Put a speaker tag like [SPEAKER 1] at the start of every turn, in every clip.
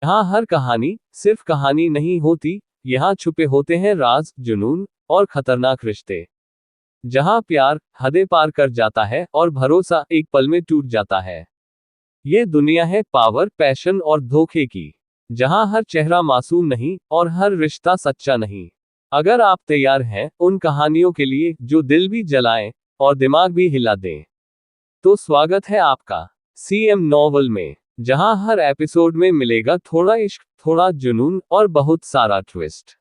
[SPEAKER 1] यहाँ हर कहानी सिर्फ कहानी नहीं होती, यहाँ छुपे होते हैं राज, जुनून और खतरनाक रिश्ते। जहाँ प्यार हदें पार कर जाता है और भरोसा एक पल में टूट जाता है। ये दुनिया है पावर, पैशन और धोखे की, जहाँ हर चेहरा मासूम नहीं और हर रिश्ता सच्चा नहीं। अगर आप तैयार हैं उन कहानियों के लिए जो दिल भी जलाएं और दिमाग भी हिला दें, तो स्वागत है आपका सीएम नॉवल में, जहां हर एपिसोड में मिलेगा थोड़ा इश्क, थोड़ा जुनून और बहुत सारा ट्विस्ट।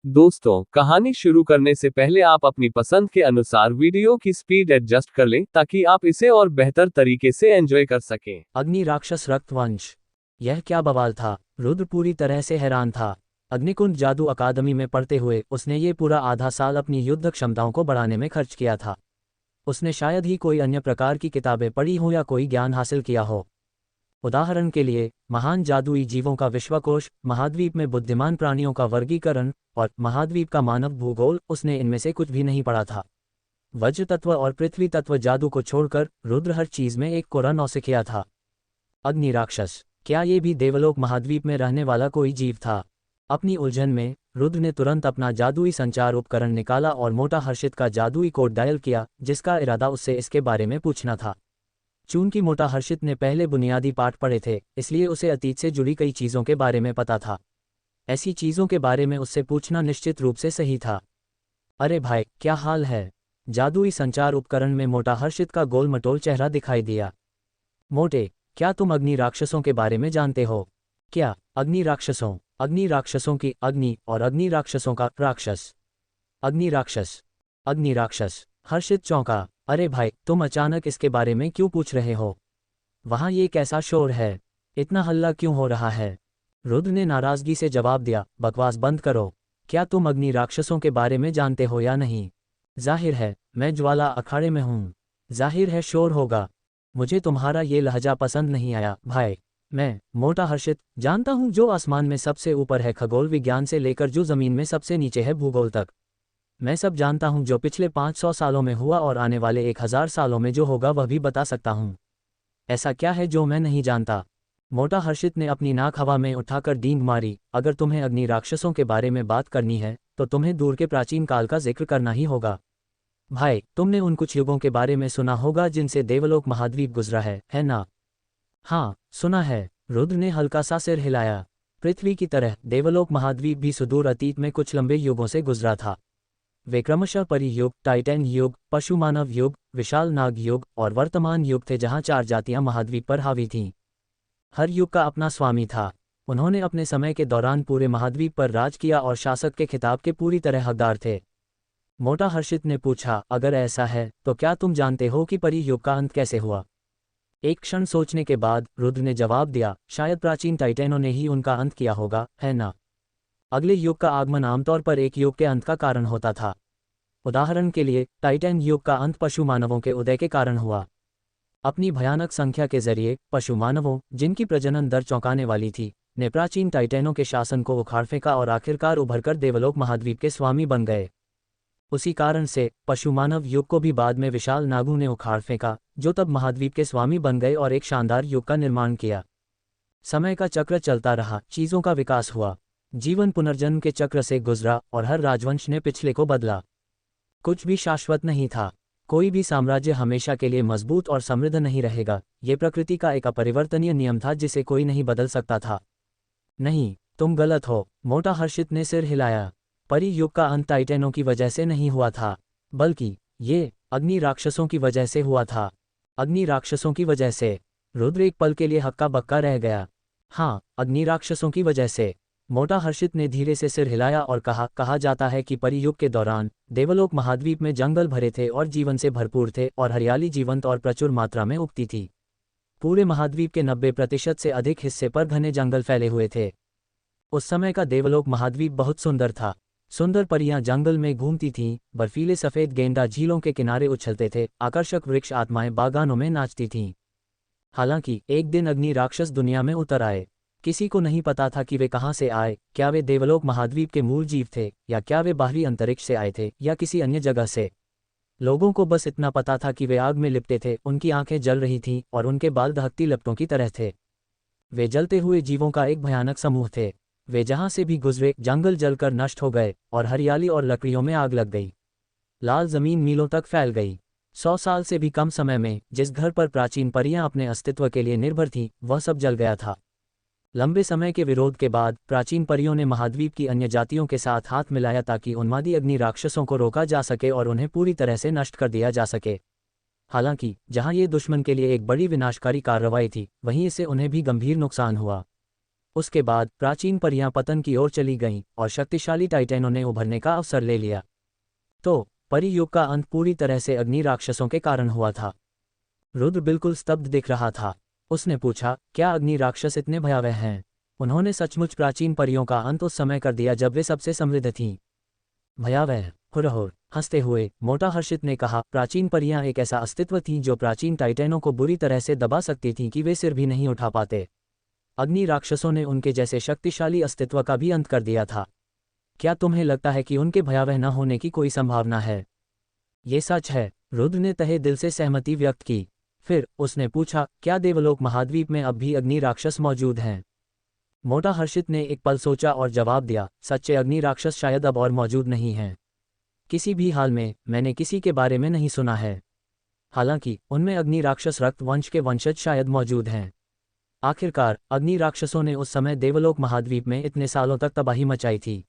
[SPEAKER 1] दोस्तों, कहानी शुरू करने से पहले आप अपनी पसंद के अनुसार वीडियो की स्पीड एडजस्ट कर लें ताकि आप इसे और बेहतर तरीके से एंजॉय कर सकें।
[SPEAKER 2] अग्नि राक्षस रक्तवंश। यह क्या बवाल था। रुद्र पूरी तरह से हैरान था। अग्निकुंड जादू अकादमी में पढ़ते हुए उसने ये पूरा आधा साल अपनी युद्ध क्षमताओं को बढ़ाने में खर्च किया था। उसने शायद ही कोई अन्य प्रकार की किताबें पढ़ी हो या कोई ज्ञान हासिल किया हो। उदाहरण के लिए, महान जादुई जीवों का विश्वकोश, महाद्वीप में बुद्धिमान प्राणियों का वर्गीकरण और महाद्वीप का मानव भूगोल, उसने इनमें से कुछ भी नहीं पढ़ा था। वज्र तत्व और पृथ्वी तत्व जादू को छोड़कर रुद्र हर चीज में एक कोरा नौसिखिया था। अग्नि राक्षस, क्या ये भी देवलोक महाद्वीप में रहने वाला कोई जीव था? अपनी उलझन में रुद्र ने तुरंत अपना जादुई संचार उपकरण निकाला और मोटा हर्षित का जादुई कोड डायल किया, जिसका इरादा उससे इसके बारे में पूछना था। चूंकि मोटा हर्षित ने पहले बुनियादी पाठ पढ़े थे, इसलिए उसे अतीत से जुड़ी कई चीज़ों के बारे में पता था। ऐसी चीज़ों के बारे में उससे पूछना निश्चित रूप से सही था। अरे भाई, क्या हाल है? जादुई संचार उपकरण में मोटा हर्षित का गोल मटोल चेहरा दिखाई दिया। मोटे, क्या तुम अग्नि राक्षसों के बारे में जानते हो? क्या अग्नि राक्षसों की अग्नि और अग्नि राक्षसों का राक्षस। अग्नि राक्षस। हर्षित चौंका। अरे भाई, तुम अचानक इसके बारे में क्यों पूछ रहे हो? वहां ये कैसा शोर है? इतना हल्ला क्यों हो रहा है? रुद्र ने नाराजगी से जवाब दिया, बकवास बंद करो। क्या तुम अग्नि राक्षसों के बारे में जानते हो या नहीं? जाहिर है, मैं ज्वाला अखाड़े में हूँ। जाहिर है शोर होगा। मुझे तुम्हारा ये लहजा पसंद नहीं आया भाई। मैं, मोटा हर्षित, जानता हूँ जो आसमान में सबसे ऊपर है खगोल विज्ञान से लेकर जो जमीन में सबसे नीचे है भूगोल तक। मैं सब जानता हूँ जो पिछले 500 सालों में हुआ और आने वाले 1000 सालों में जो होगा वह भी बता सकता हूँ। ऐसा क्या है जो मैं नहीं जानता? मोटा हर्षित ने अपनी नाक हवा में उठाकर डींग मारी। अगर तुम्हें अग्नि राक्षसों के बारे में बात करनी है तो तुम्हें दूर के प्राचीन काल का जिक्र करना ही होगा। भाई, तुमने उन कुछ युगों के बारे में सुना होगा जिनसे देवलोक महाद्वीप गुजरा है ना? हाँ, सुना है। रुद्र ने हल्का सा सिर हिलाया। पृथ्वी की तरह देवलोक महाद्वीप भी सुदूर अतीत में कुछ लंबे युगों से गुजरा था। वे क्रमशः परियुग, टाइटन युग, पशुमानव युग, विशाल नाग युग और वर्तमान युग थे, जहां 4 जातियां महाद्वीप पर हावी थीं। हर युग का अपना स्वामी था। उन्होंने अपने समय के दौरान पूरे महाद्वीप पर राज किया और शासक के खिताब के पूरी तरह हकदार थे। मोटा हर्षित ने पूछा, अगर ऐसा है तो क्या तुम जानते हो कि परियुग का अंत कैसे हुआ? एक क्षण सोचने के बाद रुद्र ने जवाब दिया, शायद प्राचीन टाइटेनों ने ही उनका अंत किया होगा, है ना? अगले युग का आगमन आमतौर पर एक युग के अंत का कारण होता था। उदाहरण के लिए, टाइटन युग का अंत पशु मानवों के उदय के कारण हुआ। अपनी भयानक संख्या के जरिए पशु मानवों, जिनकी प्रजनन दर चौंकाने वाली थी, ने प्राचीन टाइटेनों के शासन को उखाड़ फेंका और आखिरकार उभरकर देवलोक महाद्वीप के स्वामी बन गए। उसी कारण से पशु मानव युग को भी बाद में विशाल नागों ने उखाड़ फेंका, जो तब महाद्वीप के स्वामी बन गए और एक शानदार युग का निर्माण किया। समय का चक्र चलता रहा, चीजों का विकास हुआ, जीवन पुनर्जन्म के चक्र से गुजरा और हर राजवंश ने पिछले को बदला। कुछ भी शाश्वत नहीं था। कोई भी साम्राज्य हमेशा के लिए मजबूत और समृद्ध नहीं रहेगा। ये प्रकृति का एक अपरिवर्तनीय नियम था जिसे कोई नहीं बदल सकता था। नहीं, तुम गलत हो। मोटा हर्षित ने सिर हिलाया। परी युग का अंत टाइटेनों की वजह से नहीं हुआ था, बल्कि ये अग्नि राक्षसों की वजह से हुआ था। अग्नि राक्षसों की वजह से? रुद्र एक पल के लिए हक्का बक्का रह गया। हाँ, अग्नि राक्षसों की वजह से। मोटा हर्षित ने धीरे से सिर हिलाया और कहा जाता है कि परियुग के दौरान देवलोक महाद्वीप में जंगल भरे थे और जीवन से भरपूर थे और हरियाली जीवंत और प्रचुर मात्रा में उगती थी। पूरे महाद्वीप के 90% से अधिक हिस्से पर घने जंगल फैले हुए थे। उस समय का देवलोक महाद्वीप बहुत सुंदर था। सुंदर परियां जंगल में घूमती थीं, बर्फीले सफेद गेंडा झीलों के किनारे उछलते थे, आकर्षक वृक्ष आत्माएं बागानों में नाचती थीं। हालांकि एक दिन अग्नि राक्षस दुनिया में उतर आए। किसी को नहीं पता था कि वे कहाँ से आए। क्या वे देवलोक महाद्वीप के मूल जीव थे, या क्या वे बाहरी अंतरिक्ष से आए थे, या किसी अन्य जगह से? लोगों को बस इतना पता था कि वे आग में लिपटे थे, उनकी आंखें जल रही थीं और उनके बाल दहकती लपटों की तरह थे। वे जलते हुए जीवों का एक भयानक समूह थे। वे जहां से भी गुजरे जंगल जलकर नष्ट हो गए और हरियाली और लकड़ियों में आग लग गई। लाल जमीन मीलों तक फैल गई। 100 साल से भी कम समय में जिस घर पर प्राचीन परियां अपने अस्तित्व के लिए निर्भर थीं, वह सब जल गया था। लंबे समय के विरोध के बाद प्राचीन परियों ने महाद्वीप की अन्य जातियों के साथ हाथ मिलाया ताकि उन्मादी अग्नि राक्षसों को रोका जा सके और उन्हें पूरी तरह से नष्ट कर दिया जा सके। हालांकि जहां ये दुश्मन के लिए एक बड़ी विनाशकारी कार्रवाई थी, वहीं इससे उन्हें भी गंभीर नुकसान हुआ। उसके बाद प्राचीन परियां पतन की ओर चली गईं और शक्तिशाली टाइटैनों ने उभरने का अवसर ले लिया। तो परी युग का अंत पूरी तरह से अग्नि राक्षसों के कारण हुआ था। रुद्र बिल्कुल स्तब्ध दिख रहा था। उसने पूछा, क्या अग्नि राक्षस इतने भयावह हैं? उन्होंने सचमुच प्राचीन परियों का अंत उस समय कर दिया जब वे सबसे समृद्ध थीं। भयावह? हुरहुर हंसते हुए मोटा हर्षित ने कहा, प्राचीन परियां एक ऐसा अस्तित्व थीं जो प्राचीन टाइटैनों को बुरी तरह से दबा सकती थीं कि वे सिर भी नहीं उठा पाते। अग्नि राक्षसों ने उनके जैसे शक्तिशाली अस्तित्व का भी अंत कर दिया था। क्या तुम्हें लगता है कि उनके भयावह न होने की कोई संभावना है? ये सच है। रुद्र ने तहे दिल से सहमति व्यक्त की। फिर उसने पूछा, क्या देवलोक महाद्वीप में अब भी अग्नि राक्षस मौजूद हैं? मोटा हर्षित ने एक पल सोचा और जवाब दिया, सच्चे अग्नि राक्षस शायद अब और मौजूद नहीं हैं। किसी भी हाल में मैंने किसी के बारे में नहीं सुना है। हालांकि उनमें अग्नि राक्षस रक्त वंश के वंशज शायद मौजूद हैं। आखिरकार अग्नि राक्षसों ने उस समय देवलोक महाद्वीप में इतने सालों तक तबाही मचाई थी।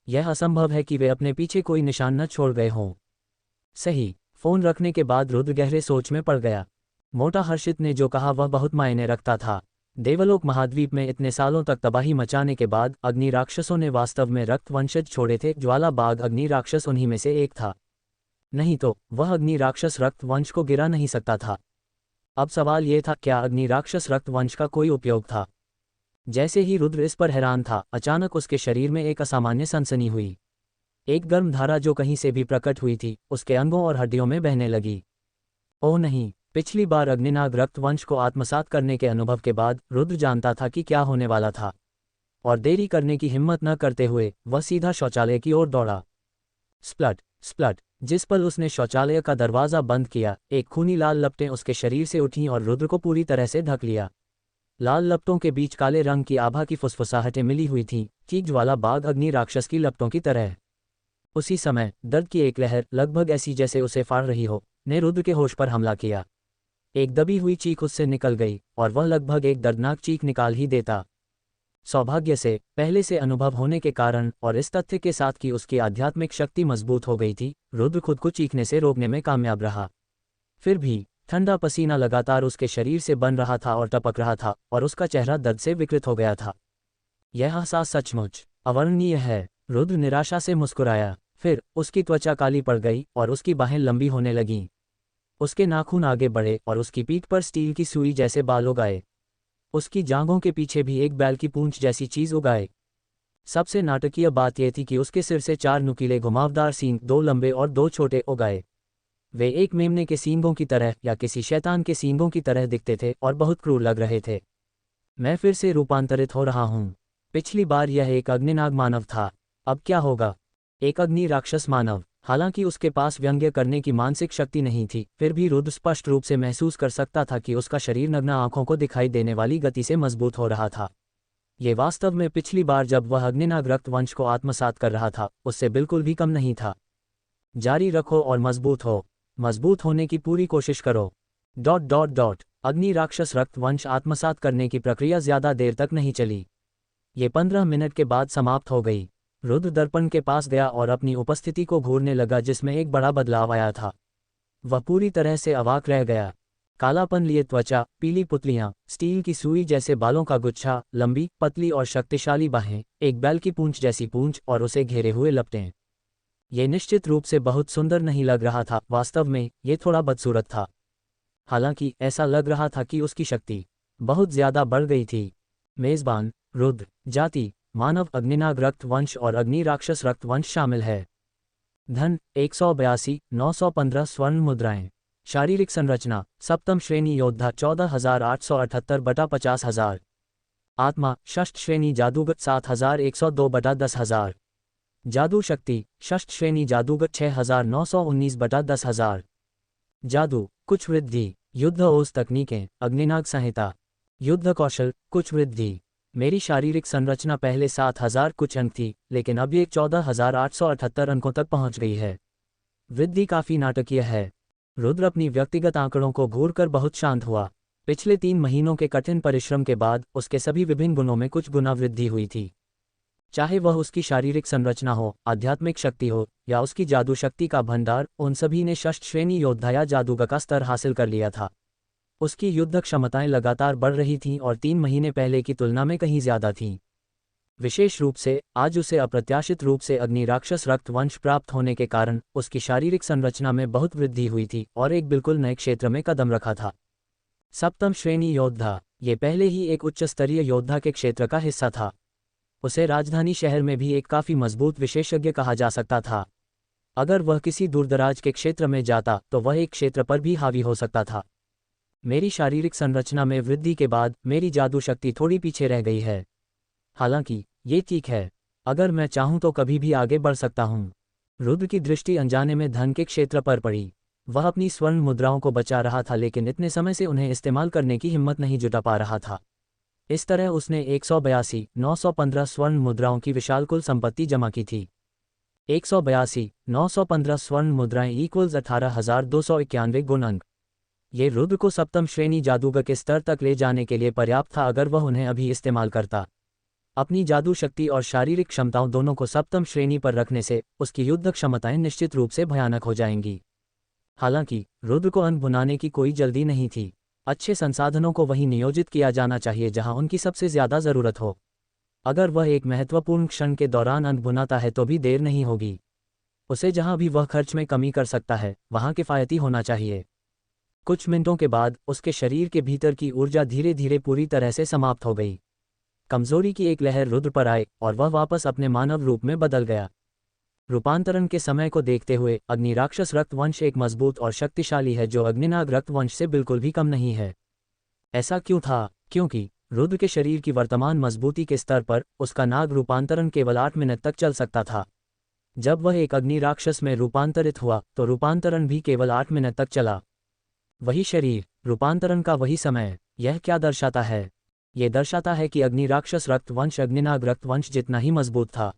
[SPEAKER 2] यह असंभव है कि वे अपने पीछे कोई निशान न छोड़ गए हों। सही। फोन रखने के बाद रुद्र गहरे सोच में पड़ गया। मोटा हर्षित ने जो कहा वह बहुत मायने रखता था। देवलोक महाद्वीप में इतने सालों तक तबाही मचाने के बाद अग्नि राक्षसों ने वास्तव में रक्त वंशज छोड़े थे। ज्वाला बाघ अग्नि राक्षस उन्हीं में से एक था। नहीं तो वह अग्नि राक्षस रक्त वंश को गिरा नहीं सकता था। अब सवाल ये था, क्या अग्नि राक्षस रक्त वंश का कोई उपयोग था? जैसे ही रुद्र इस पर हैरान था, अचानक उसके शरीर में एक असामान्य सनसनी हुई। एक गर्म धारा जो कहीं से भी प्रकट हुई थी, उसके अंगों और हड्डियों में बहने लगी। ओह नहीं! पिछली बार अग्निनाग रक्त वंश को आत्मसात करने के अनुभव के बाद रुद्र जानता था कि क्या होने वाला था, और देरी करने की हिम्मत न करते हुए वह सीधा शौचालय की ओर दौड़ा। स्प्लट स्प्लट। जिस पल उसने शौचालय का दरवाजा बंद किया, एक खूनी लाल लपटें उसके शरीर से उठीं और रुद्र को पूरी तरह से ढक लिया। लाल लपटों के बीच काले रंग की आभा की फुसफुसाहटें मिली हुई थीं, ठीक ज्वाला बाघ अग्नि राक्षस की लपटों की तरह। उसी समय दर्द की एक लहर, लगभग ऐसी जैसे उसे फाड़ रही हो, ने रुद्र के होश पर हमला किया। एक दबी हुई चीख उससे निकल गई और वह लगभग एक दर्दनाक चीख निकाल ही देता। सौभाग्य से, पहले से अनुभव होने के कारण और इस तथ्य के साथ कि उसकी आध्यात्मिक शक्ति मजबूत हो गई थी, रुद्र खुद को चीखने से रोकने में कामयाब रहा। फिर भी ठंडा पसीना लगातार उसके शरीर से बन रहा था और टपक रहा था, और उसका चेहरा दर्द से विकृत हो गया था। यह एहसास सचमुच अवर्णनीय है। रुद्र निराशा से मुस्कुराया। फिर उसकी त्वचा काली पड़ गई और उसकी बाहें लंबी होने लगीं। उसके नाखून आगे बढ़े और उसकी पीठ पर स्टील की सुई जैसे बाल उगाए। उसकी जांघों के पीछे भी एक बैल की पूंछ जैसी चीज उगाए। सबसे नाटकीय बात यह थी कि उसके सिर से 4 नुकीले घुमावदार सींग, 2 लंबे और 2 छोटे उगाए। वे एक मेमने के सींगों की तरह या किसी शैतान के सींगों की तरह दिखते थे और बहुत क्रूर लग रहे थे। मैं फिर से रूपांतरित हो रहा हूँ। पिछली बार यह एक अग्निनाग मानव था, अब क्या होगा? एक अग्नि राक्षस मानव। हालांकि उसके पास व्यंग्य करने की मानसिक शक्ति नहीं थी, फिर भी रुद्र स्पष्ट रूप से महसूस कर सकता था कि उसका शरीर नग्न आंखों को दिखाई देने वाली गति से मजबूत हो रहा था। ये वास्तव में पिछली बार जब वह अग्निनाग रक्त वंश को आत्मसात कर रहा था, उससे बिल्कुल भी कम नहीं था। जारी रखो और मजबूत हो। मजबूत होने की पूरी कोशिश करो। ... अग्नि राक्षस रक्त वंश आत्मसात करने की प्रक्रिया ज्यादा देर तक नहीं चली। ये 15 मिनट के बाद समाप्त हो गई। रुद्र दर्पण के पास गया और अपनी उपस्थिति को घूरने लगा, जिसमें एक बड़ा बदलाव आया था। वह पूरी तरह से अवाक रह गया। कालापन लिए त्वचा, पीली पुतलियां, स्टील की सुई जैसे बालों का गुच्छा, लंबी, पतली और शक्तिशाली बाहें, एक बैल की पूंछ जैसी पूंछ और उसे घेरे हुए लपटें। ये निश्चित रूप से बहुत सुंदर नहीं लग रहा था, वास्तव में ये थोड़ा बदसूरत था। हालांकि ऐसा लग रहा था कि उसकी शक्ति बहुत ज्यादा बढ़ गई थी। मेजबान: रुद्र। जाति: मानव अग्निनाग रक्त वंश और अग्नि राक्षस रक्त वंश शामिल है। धन: 182, 915 स्वर्ण मुद्राएं। शारीरिक संरचना: सप्तम श्रेणी योद्धा 14,878 बटा 50,000। आत्मा: षष्ठ श्रेणी जादूगर 7,102 बटा 10,000। जादू शक्ति: षष्ठ श्रेणी जादूगर 6,919 बटा 10,000। जादू: कुछ वृद्धि। युद्ध ओज तकनीकें: अग्निनाग संहिता। युद्ध कौशल कुछ वृद्धि। मेरी शारीरिक संरचना पहले 7,000 कुछ अंक थी, लेकिन अब ये 14,878 अंकों तक पहुंच गई है। वृद्धि काफी नाटकीय है। रुद्र अपनी व्यक्तिगत आंकड़ों को घूरकर बहुत शांत हुआ। पिछले 3 महीनों के कठिन परिश्रम के बाद उसके सभी विभिन्न गुणों में कुछ गुना वृद्धि हुई थी। चाहे वह उसकी शारीरिक संरचना हो, आध्यात्मिक शक्ति हो, या उसकी जादू शक्ति का भंडार, उन सभी ने षष्ठ श्रेणी योद्धा या जादूगर का स्तर हासिल कर लिया था। उसकी युद्ध क्षमताएं लगातार बढ़ रही थीं और 3 महीने पहले की तुलना में कहीं ज्यादा थीं। विशेष रूप से आज उसे अप्रत्याशित रूप से अग्नि राक्षस रक्त वंश प्राप्त होने के कारण उसकी शारीरिक संरचना में बहुत वृद्धि हुई थी और एक बिल्कुल नए क्षेत्र में कदम रखा था। सप्तम श्रेणी योद्धा, ये पहले ही एक उच्च स्तरीय योद्धा के क्षेत्र का हिस्सा था। उसे राजधानी शहर में भी एक काफी मजबूत विशेषज्ञ कहा जा सकता था। अगर वह किसी दूरदराज के क्षेत्र में जाता तो वह एक क्षेत्र पर भी हावी हो सकता था। मेरी शारीरिक संरचना में वृद्धि के बाद मेरी जादू शक्ति थोड़ी पीछे रह गई है। हालांकि ये ठीक है, अगर मैं चाहूं तो कभी भी आगे बढ़ सकता हूं। रुद्र की दृष्टि अनजाने में धन के क्षेत्र पर पड़ी। वह अपनी स्वर्ण मुद्राओं को बचा रहा था, लेकिन इतने समय से उन्हें इस्तेमाल करने की हिम्मत नहीं जुटा पा रहा था। इस तरह उसने 182,915 स्वर्ण मुद्राओं की विशाल कुल संपत्ति जमा की थी। 182,915 स्वर्ण मुद्राएं इक्वल्स 18,291 गुण अंक। ये रुद्र को सप्तम श्रेणी जादूगर के स्तर तक ले जाने के लिए पर्याप्त था अगर वह उन्हें अभी इस्तेमाल करता। अपनी जादू शक्ति और शारीरिक क्षमताओं दोनों को सप्तम श्रेणी पर रखने से उसकी युद्ध क्षमताएं निश्चित रूप से भयानक हो जाएंगी। हालांकि रुद्र को अनभुनाने की कोई जल्दी नहीं थी। अच्छे संसाधनों को वहीं नियोजित किया जाना चाहिए जहां उनकी सबसे ज्यादा जरूरत हो। अगर वह एक महत्वपूर्ण क्षण के दौरान अनभुनाता है तो भी देर नहीं होगी। उसे जहां भी वह खर्च में कमी कर सकता है वहां किफायती होना चाहिए। कुछ मिनटों के बाद उसके शरीर के भीतर की ऊर्जा धीरे धीरे पूरी तरह से समाप्त हो गई। कमजोरी की एक लहर रुद्र पर आए और वह वापस अपने मानव रूप में बदल गया। रूपांतरण के समय को देखते हुए अग्नि राक्षस रक्तवंश एक मजबूत और शक्तिशाली है जो अग्निनाग रक्तवंश से बिल्कुल भी कम नहीं है। ऐसा क्यों था? क्योंकि रुद्र के शरीर की वर्तमान मजबूती के स्तर पर उसका नाग रूपांतरण केवल 8 मिनट तक चल सकता था। जब वह एक अग्नि राक्षस में रूपांतरित हुआ तो रूपांतरण भी केवल 8 मिनट तक चला। वही शरीर, रूपांतरण का वही समय। यह क्या दर्शाता है? ये दर्शाता है कि अग्नि राक्षस रक्तवंश अग्निनाग रक्तवंश जितना ही मजबूत था।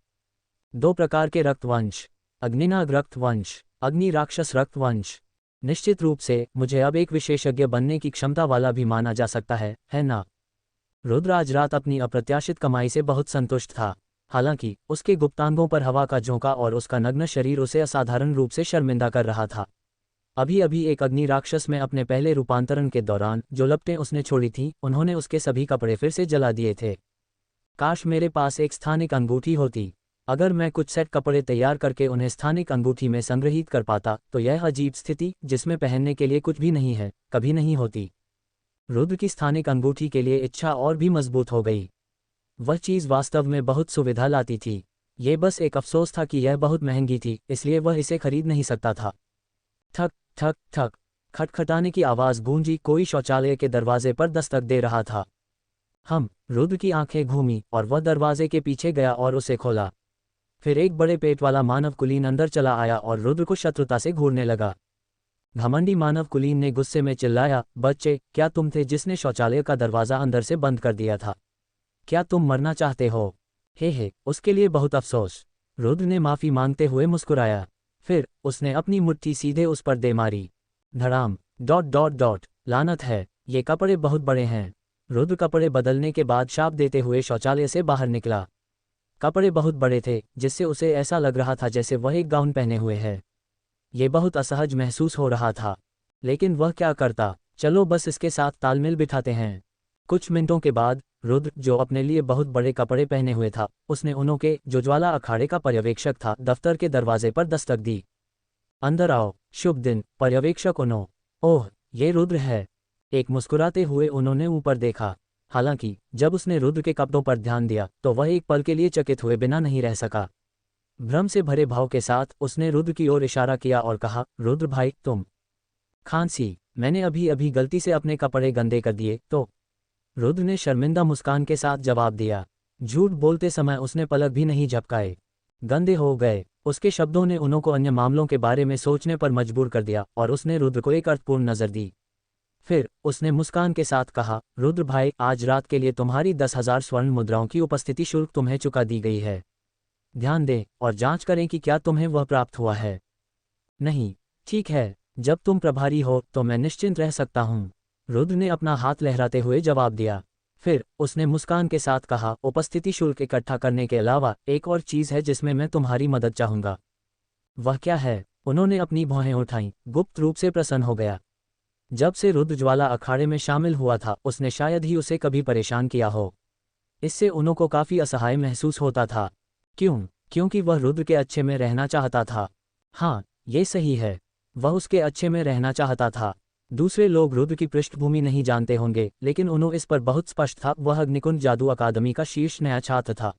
[SPEAKER 2] 2 प्रकार के रक्तवंश, अग्निनाग रक्तवंश, अग्नि राक्षस रक्तवंश। निश्चित रूप से मुझे अब एक विशेषज्ञ बनने की क्षमता वाला भी माना जा सकता है ना? रुद्र आज रात अपनी अप्रत्याशित कमाई से बहुत संतुष्ट था। हालांकि उसके गुप्तांगों पर हवा का झोंका और उसका नग्न शरीर उसे असाधारण रूप से शर्मिंदा कर रहा था। अभी अभी एक अग्नि राक्षस में अपने पहले रूपांतरण के दौरान जो लपटें उसने छोड़ी थीं उन्होंने उसके सभी कपड़े फिर से जला दिए थे। काश मेरे पास एक स्थानिक अंगूठी होती। अगर मैं कुछ सेट कपड़े तैयार करके उन्हें स्थानिक अंगूठी में संग्रहित कर पाता तो यह अजीब स्थिति जिसमें पहनने के लिए कुछ भी नहीं है कभी नहीं होती। रुद्र की स्थानिक अंगूठी के लिए इच्छा और भी मजबूत हो गई। वह चीज़ वास्तव में बहुत सुविधा लाती थी। ये बस एक अफसोस था कि यह बहुत महंगी थी, इसलिए वह इसे खरीद नहीं सकता था। ठक ठक ठक खटखटाने की आवाज़ गूंजी। कोई शौचालय के दरवाजे पर दस्तक दे रहा था। रुद्र की आंखें घूमी और वह दरवाजे के पीछे गया और उसे खोला। फिर एक बड़े पेट वाला मानव कुलीन अंदर चला आया और रुद्र को शत्रुता से घूरने लगा। घमंडी मानव कुलीन ने गुस्से में चिल्लाया, बच्चे, क्या तुम थे जिसने शौचालय का दरवाजा अंदर से बंद कर दिया था? क्या तुम मरना चाहते हो? हे, उसके लिए बहुत अफसोस। रुद्र ने माफी मांगते हुए मुस्कुराया। फिर उसने अपनी मुट्ठी सीधे उस पर दे मारी। धड़ाम। ... लानत है, ये कपड़े बहुत बड़े हैं। रुद्र कपड़े बदलने के बाद शाप देते हुए शौचालय से बाहर निकला। कपड़े बहुत बड़े थे जिससे उसे ऐसा लग रहा था जैसे वह एक गाउन पहने हुए है। ये बहुत असहज महसूस हो रहा था, लेकिन वह क्या करता? चलो बस इसके साथ तालमेल बिठाते हैं। कुछ मिनटों के बाद रुद्र, जो अपने लिए बहुत बड़े कपड़े पहने हुए था, उसने उनो के, जो ज्वाला अखाड़े का पर्यवेक्षक था, दफ्तर के दरवाजे पर दस्तक दी। अंदर आओ। शुभ दिन, पर्यवेक्षक उनो। ओह, ये रुद्र है। एक मुस्कुराते हुए उन्होंने ऊपर देखा। हालांकि जब उसने रुद्र के कपड़ों पर ध्यान दिया तो वह एक पल के लिए चकित हुए बिना नहीं रह सका। भ्रम से भरे भाव के साथ उसने रुद्र की ओर इशारा किया और कहा, रुद्र भाई, तुम? खांसी, मैंने अभी अभी गलती से अपने कपड़े गंदे कर दिए तो। रुद्र ने शर्मिंदा मुस्कान के साथ जवाब दिया। झूठ बोलते समय उसने पलक भी नहीं झपकाए। गंदे हो गए। उसके शब्दों ने उन्हों को अन्य मामलों के बारे में सोचने पर मजबूर कर दिया और उसने रुद्र को एक अर्थपूर्ण नजर दी। फिर उसने मुस्कान के साथ कहा, रुद्र भाई, आज रात के लिए तुम्हारी 10,000 स्वर्ण मुद्राओं की उपस्थिति शुल्क तुम्हें चुका दी गई है। ध्यान दें और जांच करें कि क्या तुम्हें वह प्राप्त हुआ है। नहीं, ठीक है, जब तुम प्रभारी हो तो मैं निश्चिंत रह सकता हूँ, रुद्र ने अपना हाथ लहराते हुए जवाब दिया। फिर उसने मुस्कान के साथ कहा, उपस्थिति शुल्क इकट्ठा करने के अलावा एक और चीज़ है जिसमें मैं तुम्हारी मदद चाहूँगा। वह क्या है? उन्होंने अपनी भौहें उठाईं, गुप्त रूप से प्रसन्न हो गया। जब से रुद्र ज्वाला अखाड़े में शामिल हुआ था उसने शायद ही उसे कभी परेशान किया हो। इससे उन्हों को काफ़ी असहाय महसूस होता था। क्यों? क्योंकि वह रुद्र के अच्छे में रहना चाहता था। हाँ, ये सही है, वह उसके अच्छे में रहना चाहता था। दूसरे लोग रुद्र की पृष्ठभूमि नहीं जानते होंगे, लेकिन उन्हों इस पर बहुत स्पष्ट था, वह अग्निकुंज जादू अकादमी का शीर्ष नया छात्र था।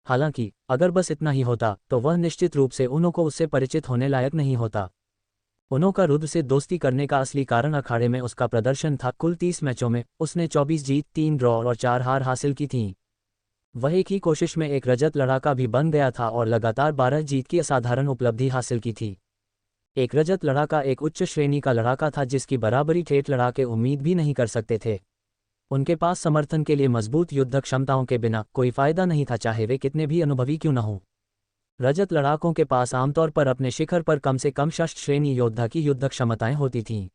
[SPEAKER 2] हालांकि अगर बस इतना ही होता तो वह निश्चित रूप से उन्हों को उससे परिचित होने लायक नहीं होता। उन्हों का रुद्र से दोस्ती करने का असली कारण अखाड़े में उसका प्रदर्शन था। कुल 30 मैचों में उसने 24 जीत, 3 ड्रॉ और 4 हार हासिल की थीं। वह एक ही कोशिश में एक रजत लड़ाका भी बन गया था और लगातार 12 जीत की असाधारण उपलब्धि हासिल की थी। एक रजत लड़ाका एक उच्च श्रेणी का लड़ाका था जिसकी बराबरी ठेठ लड़ाके उम्मीद भी नहीं कर सकते थे। उनके पास समर्थन के लिए मजबूत युद्ध क्षमताओं के बिना कोई फायदा नहीं था, चाहे वे कितने भी अनुभवी क्यों न हों। रजत लड़ाकों के पास आमतौर पर अपने शिखर पर कम से कम षष्ठ श्रेणी योद्धा की युद्ध क्षमताएं होती थीं।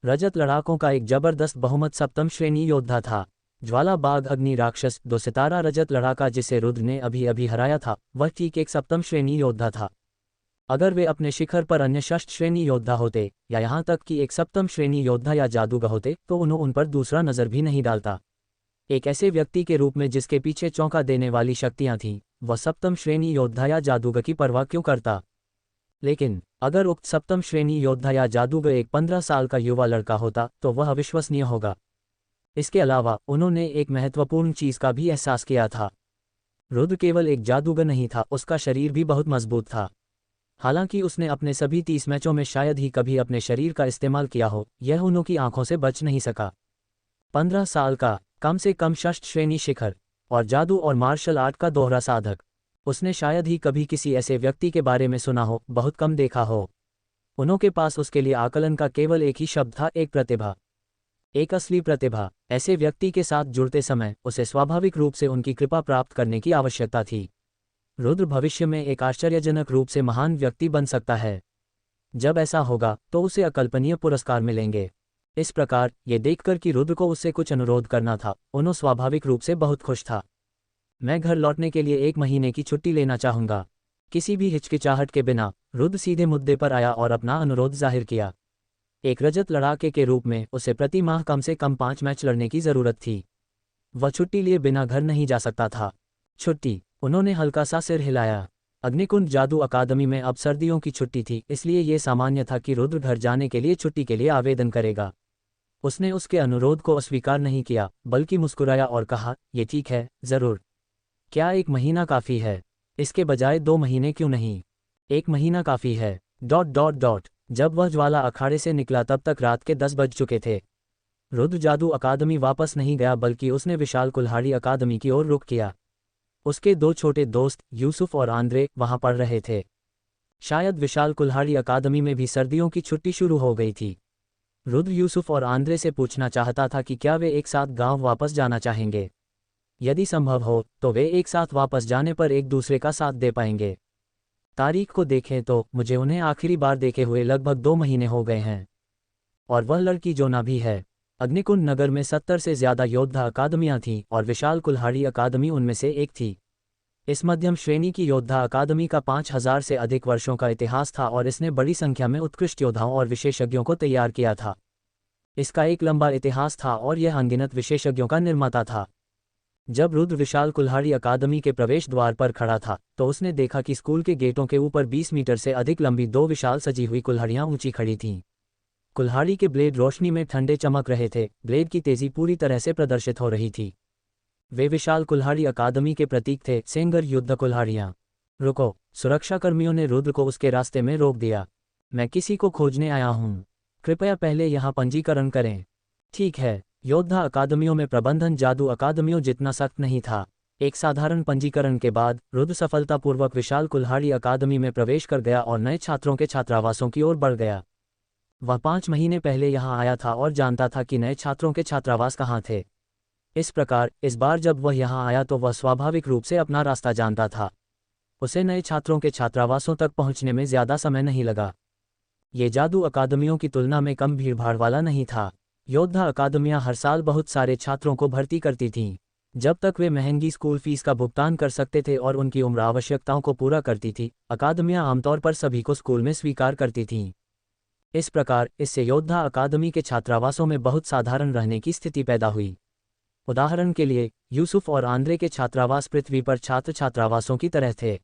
[SPEAKER 2] रजत लड़ाकों का एक जबरदस्त बहुमत सप्तम श्रेणी योद्धा था। ज्वाला बाघ अग्नि राक्षस 2 सितारा रजत लड़ाका जिसे रुद्र ने अभी अभी हराया था, वह ठीक एक सप्तम श्रेणी योद्धा था। अगर वे अपने शिखर पर अन्य षष्ठ श्रेणी योद्धा होते या यहाँ तक कि एक सप्तम श्रेणी योद्धा या जादूगर होते तो उन्हों उन पर दूसरा नज़र भी नहीं डालता। एक ऐसे व्यक्ति के रूप में जिसके पीछे चौंका देने वाली शक्तियां थीं, वह सप्तम श्रेणी योद्धा या जादूगर की परवाह क्यों करता? लेकिन अगर उक्त सप्तम श्रेणी योद्धा या जादूगर एक 15 साल का युवा लड़का होता तो वह अविश्वसनीय होगा। इसके अलावा उन्होंने एक महत्वपूर्ण चीज़ का भी एहसास किया था। रुद्र केवल एक जादूगर नहीं था, उसका शरीर भी बहुत मजबूत था। हालांकि उसने अपने सभी 30 मैचों में शायद ही कभी अपने शरीर का इस्तेमाल किया हो, यह उन्हों की आंखों से बच नहीं सका। 15 साल का, कम से कम षष्ठ श्रेणी शिखर, और जादू और मार्शल आर्ट का दोहरा साधक। उसने शायद ही कभी किसी ऐसे व्यक्ति के बारे में सुना हो, बहुत कम देखा हो। उन्हों के पास उसके लिए आकलन का केवल एक ही शब्द था, एक प्रतिभा, एक असली प्रतिभा। ऐसे व्यक्ति के साथ जुड़ते समय उसे स्वाभाविक रूप से उनकी कृपा प्राप्त करने की आवश्यकता थी। रुद्र भविष्य में एक आश्चर्यजनक रूप से महान व्यक्ति बन सकता है। जब ऐसा होगा तो उसे अकल्पनीय पुरस्कार मिलेंगे। इस प्रकार ये देखकर कि रुद्र को उससे कुछ अनुरोध करना था, उन्हों स्वाभाविक रूप से बहुत खुश था। मैं घर लौटने के लिए 1 महीने की छुट्टी लेना चाहूँगा। किसी भी हिचकिचाहट के बिना रुद्र सीधे मुद्दे पर आया और अपना अनुरोध जाहिर किया। एक रजत लड़ाके के रूप में उसे प्रति माह कम से कम 5 मैच लड़ने की ज़रूरत थी। वह छुट्टी लिए बिना घर नहीं जा सकता था। छुट्टी? उन्होंने हल्का सा सिर हिलाया। अग्निकुंज जादू अकादमी में अब सर्दियों की छुट्टी थी, इसलिए यह सामान्य था कि रुद्र घर जाने के लिए छुट्टी के लिए आवेदन करेगा। उसने उसके अनुरोध को अस्वीकार नहीं किया, बल्कि मुस्कुराया और कहा, ये ठीक है, ज़रूर। क्या 1 महीना काफ़ी है? इसके बजाय 2 महीने क्यों नहीं? 1 महीना काफ़ी है। ... जब वह ज्वाला अखाड़े से निकला तब तक रात के 10 बज चुके थे। रुद्र जादू अकादमी वापस नहीं गया, बल्कि उसने विशाल कुल्हाड़ी अकादमी की ओर रुख किया। उसके 2 छोटे दोस्त यूसुफ और आंद्रे वहां पढ़ रहे थे। शायद विशाल कुल्हाड़ी अकादमी में भी सर्दियों की छुट्टी शुरू हो गई थी। रुद्र यूसुफ और आंद्रे से पूछना चाहता था कि क्या वे एक साथ गांव वापस जाना चाहेंगे। यदि संभव हो तो वे एक साथ वापस जाने पर एक दूसरे का साथ दे पाएंगे। तारीख को देखें तो मुझे उन्हें आखिरी बार देखे हुए लगभग 2 महीने हो गए हैं। और वह लड़की जोना भी है। अग्निकुंड नगर में 70 से ज़्यादा योद्धा अकादमियां थीं और विशाल कुल्हाड़ी अकादमी उनमें से एक थी। इस मध्यम श्रेणी की योद्धा अकादमी का 5000 से अधिक वर्षों का इतिहास था और इसने बड़ी संख्या में उत्कृष्ट योद्धाओं और विशेषज्ञों को तैयार किया था। इसका एक लंबा इतिहास था और यह अनगिनत विशेषज्ञों का निर्माता था। जब रुद्र विशाल कुल्हाड़ी अकादमी के प्रवेश द्वार पर खड़ा था तो उसने देखा कि स्कूल के गेटों के ऊपर 20 मीटर से अधिक लंबी 2 विशाल सजी हुई कुल्हाड़ियां ऊंची खड़ी थीं। कुल्हाड़ी के ब्लेड रोशनी में ठंडे चमक रहे थे, ब्लेड की तेजी पूरी तरह से प्रदर्शित हो रही थी। वे विशाल कुल्हाड़ी अकादमी के प्रतीक थे, सेंगर युद्ध कुल्हाड़ियां। रुको! सुरक्षाकर्मियों ने रुद्र को उसके रास्ते में रोक दिया। मैं किसी को खोजने आया हूँ, कृपया पहले यहाँ पंजीकरण करें। ठीक है। योद्धा अकादमियों में प्रबंधन जादू अकादमियों जितना सख्त नहीं था। एक साधारण पंजीकरण के बाद रुद्र सफलतापूर्वक विशाल कुल्हाड़ी अकादमी में प्रवेश कर गया और नए छात्रों के छात्रावासों की ओर बढ़ गया। वह 5 महीने पहले यहाँ आया था और जानता था कि नए छात्रों के छात्रावास कहाँ थे। इस प्रकार इस बार जब वह यहाँ आया तो वह स्वाभाविक रूप से अपना रास्ता जानता था। उसे नए छात्रों के छात्रावासों तक पहुँचने में ज़्यादा समय नहीं लगा। ये जादू अकादमियों की तुलना में कम भीड़भाड़ वाला नहीं था। योद्धा अकादमियाँ हर साल बहुत सारे छात्रों को भर्ती करती थीं। जब तक वे महंगी स्कूल फीस का भुगतान कर सकते थे और उनकी उम्र आवश्यकताओं को पूरा करती थी, अकादमियाँ आमतौर पर सभी को स्कूल में स्वीकार करती थीं। इस प्रकार इससे योद्धा अकादमी के छात्रावासों में बहुत साधारण रहने की स्थिति पैदा हुई। उदाहरण के लिए, यूसुफ और आंद्रे के छात्रावास पृथ्वी पर छात्र छात्रावासों की तरह थे।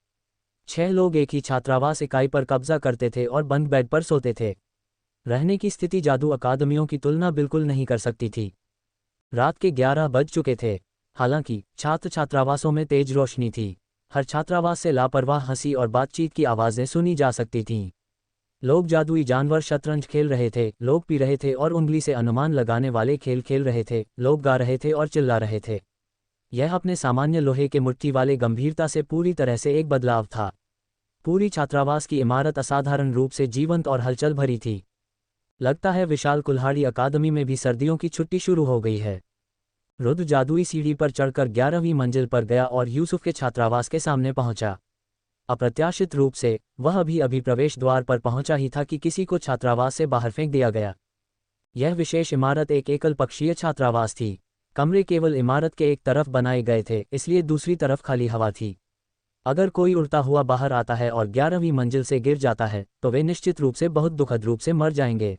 [SPEAKER 2] 6 लोग एक ही छात्रावास इकाई पर कब्जा करते थे और बंद बेड पर सोते थे। रहने की स्थिति जादू अकादमियों की तुलना बिल्कुल नहीं कर सकती थी। रात के 11 बज चुके थे। हालांकि छात्र छात्रावासों में तेज रोशनी थी। हर छात्रावास से लापरवाह हंसी और बातचीत की आवाज़ें सुनी जा सकती थीं। लोग जादुई जानवर शतरंज खेल रहे थे, लोग पी रहे थे और उंगली से अनुमान लगाने वाले खेल खेल रहे थे, लोग गा रहे थे और चिल्ला रहे थे। यह अपने सामान्य लोहे के मुट्ठी वाले गंभीरता से पूरी तरह से एक बदलाव था। पूरी छात्रावास की इमारत असाधारण रूप से जीवंत और हलचल भरी थी। लगता है विशाल कुल्हाड़ी अकादमी में भी सर्दियों की छुट्टी शुरू हो गई है। रुद्र जादुई सीढ़ी पर चढ़कर 11वीं मंजिल पर गया और यूसुफ के छात्रावास के सामने पहुंचा। अप्रत्याशित रूप से वह अभी प्रवेश द्वार पर पहुंचा ही था कि किसी को छात्रावास से बाहर फेंक दिया गया। यह विशेष इमारत एक एकल पक्षीय छात्रावास थी। कमरे केवल इमारत के एक तरफ बनाए गए थे, इसलिए दूसरी तरफ खाली हवा थी। अगर कोई उड़ता हुआ बाहर आता है और 11वीं मंजिल से गिर जाता है तो वे निश्चित रूप से बहुत दुखद रूप से मर जाएंगे।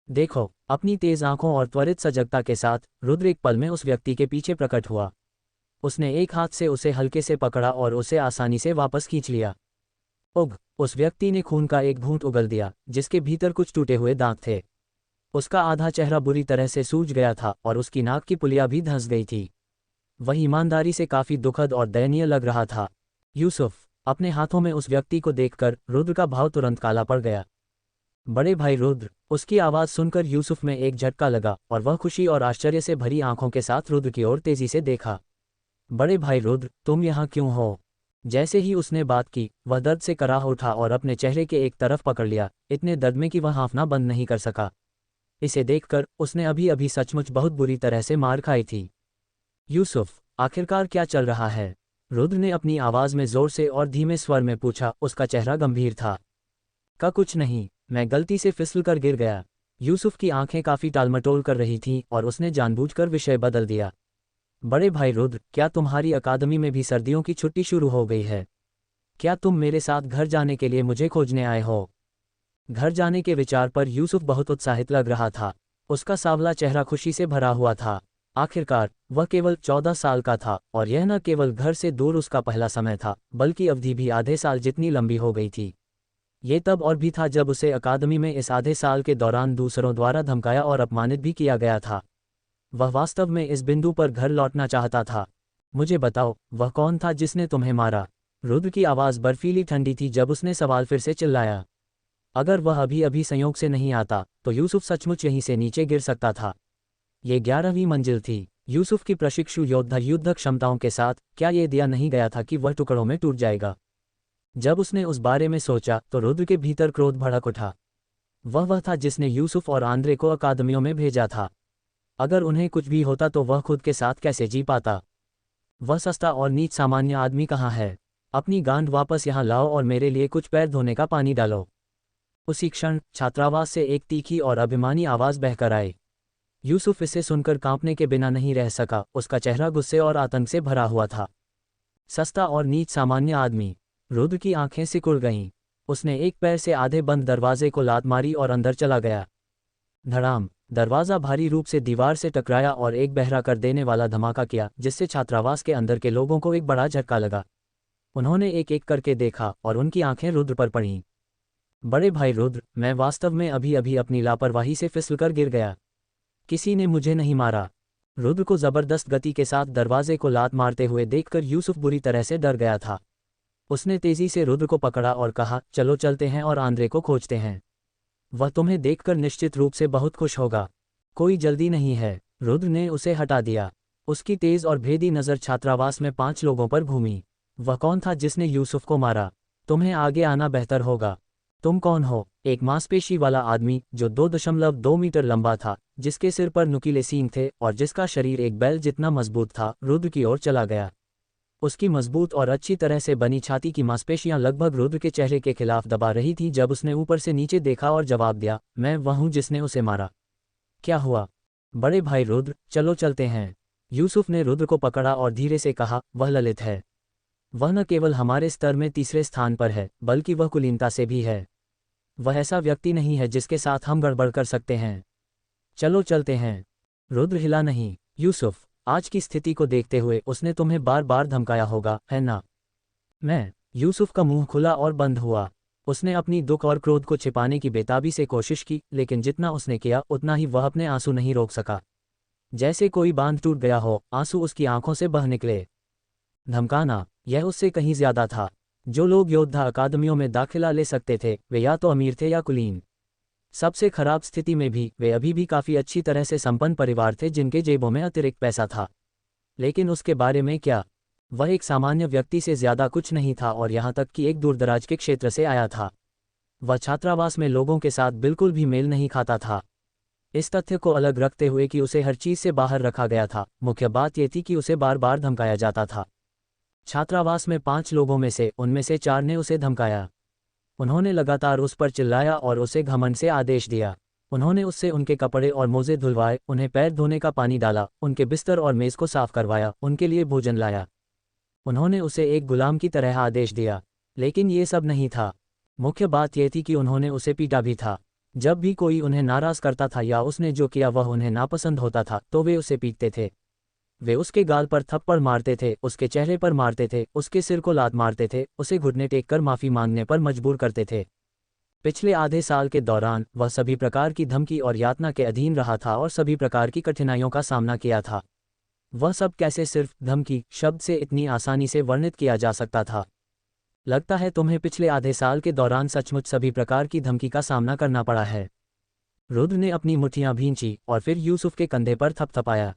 [SPEAKER 2] देखो, अपनी तेज आंखों और त्वरित सजगता के साथ रुद्र एक पल में उस व्यक्ति के पीछे प्रकट हुआ। उसने एक हाथ से उसे हल्के से पकड़ा और उसे आसानी से वापस खींच लिया। उग! उस व्यक्ति ने खून का एक घूंट उगल दिया, जिसके भीतर कुछ टूटे हुए दांत थे। उसका आधा चेहरा बुरी तरह से सूज गया था और उसकी नाक की पुलिया भी धंस गई थी। वह ईमानदारी से काफी दुखद और दयनीय लग रहा था। यूसुफ! अपने हाथों में उस व्यक्ति को देखकर रुद्र का भाव तुरंत काला पड़ गया। बड़े भाई रुद्र! उसकी आवाज़ सुनकर यूसुफ में एक झटका लगा और वह खुशी और आश्चर्य से भरी आंखों के साथ रुद्र की ओर तेजी से देखा। बड़े भाई रुद्र, तुम यहाँ क्यों हो? जैसे ही उसने बात की, वह दर्द से कराह उठा और अपने चेहरे के एक तरफ पकड़ लिया, इतने दर्द में कि वह हाँफना बंद नहीं कर सका। इसे देखकर उसने अभी सचमुच बहुत बुरी तरह से मार खाई थी। यूसुफ, आखिरकार क्या चल रहा है? रुद्र ने अपनी आवाज़ में जोर से और धीमे स्वर में पूछा। उसका चेहरा गंभीर था। कुछ नहीं, मैं गलती से फिसल कर गिर गया। यूसुफ की आंखें काफ़ी टालमटोल कर रही थीं और उसने जानबूझकर विषय बदल दिया। बड़े भाई रुद्र, क्या तुम्हारी अकादमी में भी सर्दियों की छुट्टी शुरू हो गई है? क्या तुम मेरे साथ घर जाने के लिए मुझे खोजने आए हो? घर जाने के विचार पर यूसुफ बहुत उत्साहित लग रहा था। उसका सांवला चेहरा खुशी से भरा हुआ था। आखिरकार वह केवल 14 साल का था और यह न केवल घर से दूर उसका पहला समय था, बल्कि अवधि भी आधे साल जितनी लंबी हो गई थी। ये तब और भी था जब उसे अकादमी में इस आधे साल के दौरान दूसरों द्वारा धमकाया और अपमानित भी किया गया था। वह वास्तव में इस बिंदु पर घर लौटना चाहता था। मुझे बताओ, वह कौन था जिसने तुम्हें मारा? रुद्र की आवाज़ बर्फीली ठंडी थी जब उसने सवाल फिर से चिल्लाया। अगर वह अभी संयोग से नहीं आता तो यूसुफ सचमुच यहीं से नीचे गिर सकता था। ये 11वीं मंजिल थी। यूसुफ की प्रशिक्षु योद्धा युद्ध क्षमताओं के साथ क्या ये दिया नहीं गया था कि वह टुकड़ों में टूट जाएगा? जब उसने उस बारे में सोचा तो रुद्र के भीतर क्रोध भड़क उठा। वह था जिसने यूसुफ और आंद्रे को अकादमियों में भेजा था। अगर उन्हें कुछ भी होता तो वह खुद के साथ कैसे जी पाता? वह सस्ता और नीच सामान्य आदमी कहाँ है? अपनी गांड वापस यहाँ लाओ और मेरे लिए कुछ पैर धोने का पानी डालो। उसी क्षण छात्रावास से एक तीखी और अभिमानी आवाज़ बहकर आई। यूसुफ इसे सुनकर कांपने के बिना नहीं रह सका। उसका चेहरा गुस्से और आतंक से भरा हुआ था। सस्ता और नीच सामान्य आदमी। रुद्र की आंखें सिकुड़ गईं। उसने एक पैर से आधे बंद दरवाजे को लात मारी और अंदर चला गया। धड़ाम! दरवाज़ा भारी रूप से दीवार से टकराया और एक बहरा कर देने वाला धमाका किया, जिससे छात्रावास के अंदर के लोगों को एक बड़ा झटका लगा। उन्होंने एक एक करके देखा और उनकी आंखें रुद्र पर पड़ीं। बड़े भाई रुद्र, मैं वास्तव में अभी अपनी लापरवाही से फिसलकर गिर गया। किसी ने मुझे नहीं मारा। रुद्र को जबरदस्त गति के साथ दरवाजे को लात मारते हुए देखकर यूसुफ बुरी तरह से डर गया था। उसने तेजी से रुद्र को पकड़ा और कहा, चलो चलते हैं और आंद्रे को खोजते हैं। वह तुम्हें देखकर निश्चित रूप से बहुत खुश होगा। कोई जल्दी नहीं है। रुद्र ने उसे हटा दिया। उसकी तेज और भेदी नज़र छात्रावास में 5 लोगों पर घूमी। वह कौन था जिसने यूसुफ को मारा? तुम्हें आगे आना बेहतर होगा। तुम कौन हो? एक मांसपेशी वाला आदमी जो 2.2 मीटर लंबा था, जिसके सिर पर नुकीले सींग थे और जिसका शरीर एक बैल जितना मजबूत था, रुद्र की ओर चला गया। उसकी मजबूत और अच्छी तरह से बनी छाती की मांसपेशियां लगभग रुद्र के चेहरे के खिलाफ दबा रही थी जब उसने ऊपर से नीचे देखा और जवाब दिया, मैं वह हूं जिसने उसे मारा। क्या हुआ? बड़े भाई रुद्र, चलो चलते हैं। यूसुफ ने रुद्र को पकड़ा और धीरे से कहा, वह ललित है। वह न केवल हमारे स्तर में तीसरे स्थान पर है, बल्कि वह कुलीनता से भी है। वह ऐसा व्यक्ति नहीं है जिसके साथ हम गड़बड़ कर सकते हैं। चलो चलते हैं। रुद्र हिला नहीं। यूसुफ, आज की स्थिति को देखते हुए उसने तुम्हें बार बार धमकाया होगा, है ना? मैं। यूसुफ का मुंह खुला और बंद हुआ। उसने अपनी दुख और क्रोध को छिपाने की बेताबी से कोशिश की, लेकिन जितना उसने किया उतना ही वह अपने आंसू नहीं रोक सका। जैसे कोई बांध टूट गया हो, आंसू उसकी आंखों से बह निकले। धमकाना, यह उससे कहीं ज्यादा था। जो लोग योद्धा अकादमियों में दाखिला ले सकते थे, वे या तो अमीर थे या कुलीन। सबसे खराब स्थिति में भी वे अभी भी काफी अच्छी तरह से संपन्न परिवार थे जिनके जेबों में अतिरिक्त पैसा था। लेकिन उसके बारे में क्या? वह एक सामान्य व्यक्ति से ज्यादा कुछ नहीं था और यहाँ तक कि एक दूरदराज के क्षेत्र से आया था। वह छात्रावास में लोगों के साथ बिल्कुल भी मेल नहीं खाता था। इस तथ्य को अलग रखते हुए कि उसे हर चीज से बाहर रखा गया था, मुख्य बात यह थी कि उसे बार बार धमकाया जाता था। छात्रावास में 5 लोगों में से उनमें से 4 ने उसे धमकाया। उन्होंने लगातार उस पर चिल्लाया और उसे घमंड से आदेश दिया। उन्होंने उससे उनके कपड़े और मोजे धुलवाए, उन्हें पैर धोने का पानी डाला, उनके बिस्तर और मेज को साफ करवाया, उनके लिए भोजन लाया। उन्होंने उसे एक गुलाम की तरह आदेश दिया। लेकिन ये सब नहीं था। मुख्य बात यह थी कि उन्होंने उसे पीटा भी था। जब भी कोई उन्हें नाराज करता था या उसने जो किया वह उन्हें नापसंद होता था, तो वे उसे पीटते थे। वे उसके गाल पर थप्पड़ मारते थे, उसके चेहरे पर मारते थे, उसके सिर को लात मारते थे, उसे घुटने टेक कर माफी मांगने पर मजबूर करते थे। पिछले आधे साल के दौरान वह सभी प्रकार की धमकी और यातना के अधीन रहा था और सभी प्रकार की कठिनाइयों का सामना किया था। वह सब कैसे सिर्फ धमकी शब्द से इतनी आसानी से वर्णित किया जा सकता था? लगता है तुम्हें पिछले आधे साल के दौरान सचमुच सभी प्रकार की धमकी का सामना करना पड़ा है। रुद्र ने अपनी मुट्ठियां भींची और फिर यूसुफ के कंधे पर थपथपाया।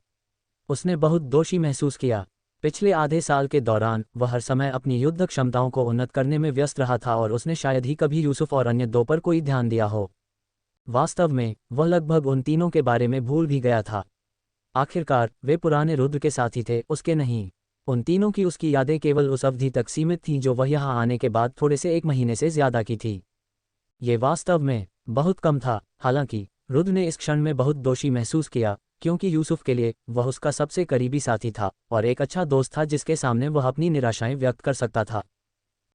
[SPEAKER 2] उसने बहुत दोषी महसूस किया। पिछले आधे साल के दौरान वह हर समय अपनी युद्ध क्षमताओं को उन्नत करने में व्यस्त रहा था और उसने शायद ही कभी यूसुफ और अन्य 2 पर कोई ध्यान दिया हो। वास्तव में वह लगभग उन तीनों के बारे में भूल भी गया था। आखिरकार वे पुराने रुद्र के साथी थे, उसके नहीं। उन तीनों की उसकी यादें केवल उस अवधि तक सीमित थीं जो वह यहाँ आने के बाद थोड़े से 1 महीने से ज्यादा की थी। ये वास्तव में बहुत कम था। हालांकि रुद्र ने इस क्षण में बहुत दोषी महसूस किया, क्योंकि यूसुफ के लिए वह उसका सबसे करीबी साथी था और एक अच्छा दोस्त था जिसके सामने वह अपनी निराशाएं व्यक्त कर सकता था।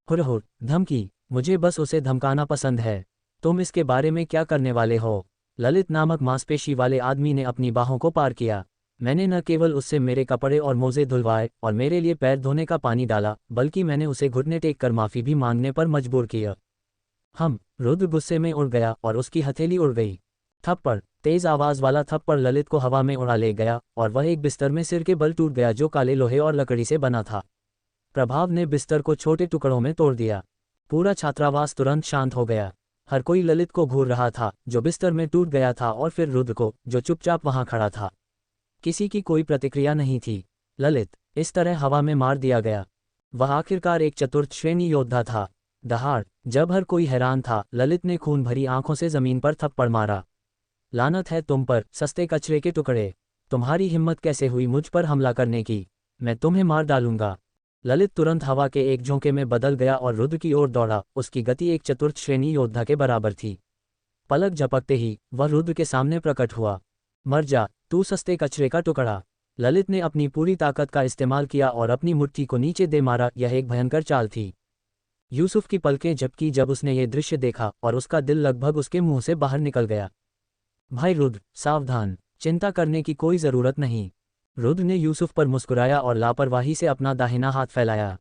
[SPEAKER 2] हुरहुर, धमकी, मुझे बस उसे धमकाना पसंद है। तुम इसके बारे में क्या करने वाले हो? ललित नामक मांसपेशी वाले आदमी ने अपनी बाहों को पार किया। मैंने न केवल उससे मेरे कपड़े और मोजे धुलवाए और मेरे लिए पैर धोने का पानी डाला, बल्कि मैंने उसे घुटने टेक कर माफी भी मांगने पर मजबूर किया। रुद्र गुस्से में उड़ गया और उसकी हथेली उड़ गई। थप्पड़, तेज आवाज वाला थप्पड़ ललित को हवा में उड़ा ले गया और वह एक बिस्तर में सिर के बल टूट गया जो काले लोहे और लकड़ी से बना था। प्रभाव ने बिस्तर को छोटे टुकड़ों में तोड़ दिया। पूरा छात्रावास तुरंत शांत हो गया। हर कोई ललित को घूर रहा था, जो बिस्तर में टूट गया था, और फिर रुद्र को, जो चुपचाप वहां खड़ा था। किसी की कोई प्रतिक्रिया नहीं थी। ललित इस तरह हवा में मार दिया गया। वह आखिरकार एक चतुर्थ श्रेणी योद्धा था। दहाड़, जब हर कोई हैरान था, ललित ने खून भरी आंखों से जमीन पर थप्पड़ मारा। लानत है तुम पर, सस्ते कचरे के टुकड़े। तुम्हारी हिम्मत कैसे हुई मुझ पर हमला करने की? मैं तुम्हें मार डालूंगा। ललित तुरंत हवा के एक झोंके में बदल गया और रुद्र की ओर दौड़ा। उसकी गति एक चतुर्थ श्रेणी योद्धा के बराबर थी। पलक झपकते ही वह रुद्र के सामने प्रकट हुआ। मर जा, तू सस्ते कचरे का टुकड़ा। ललित ने अपनी पूरी ताकत का इस्तेमाल किया और अपनी मुट्ठी को नीचे दे मारा। यह एक भयंकर चाल थी। यूसुफ की पलकें झपकी जब उसने ये दृश्य देखा और उसका दिल लगभग उसके मुंह से बाहर निकल गया। भाई रुद्र, सावधान, चिंता करने की कोई जरूरत नहीं। रुद्र ने यूसुफ पर मुस्कुराया और लापरवाही से अपना दाहिना हाथ फैलाया।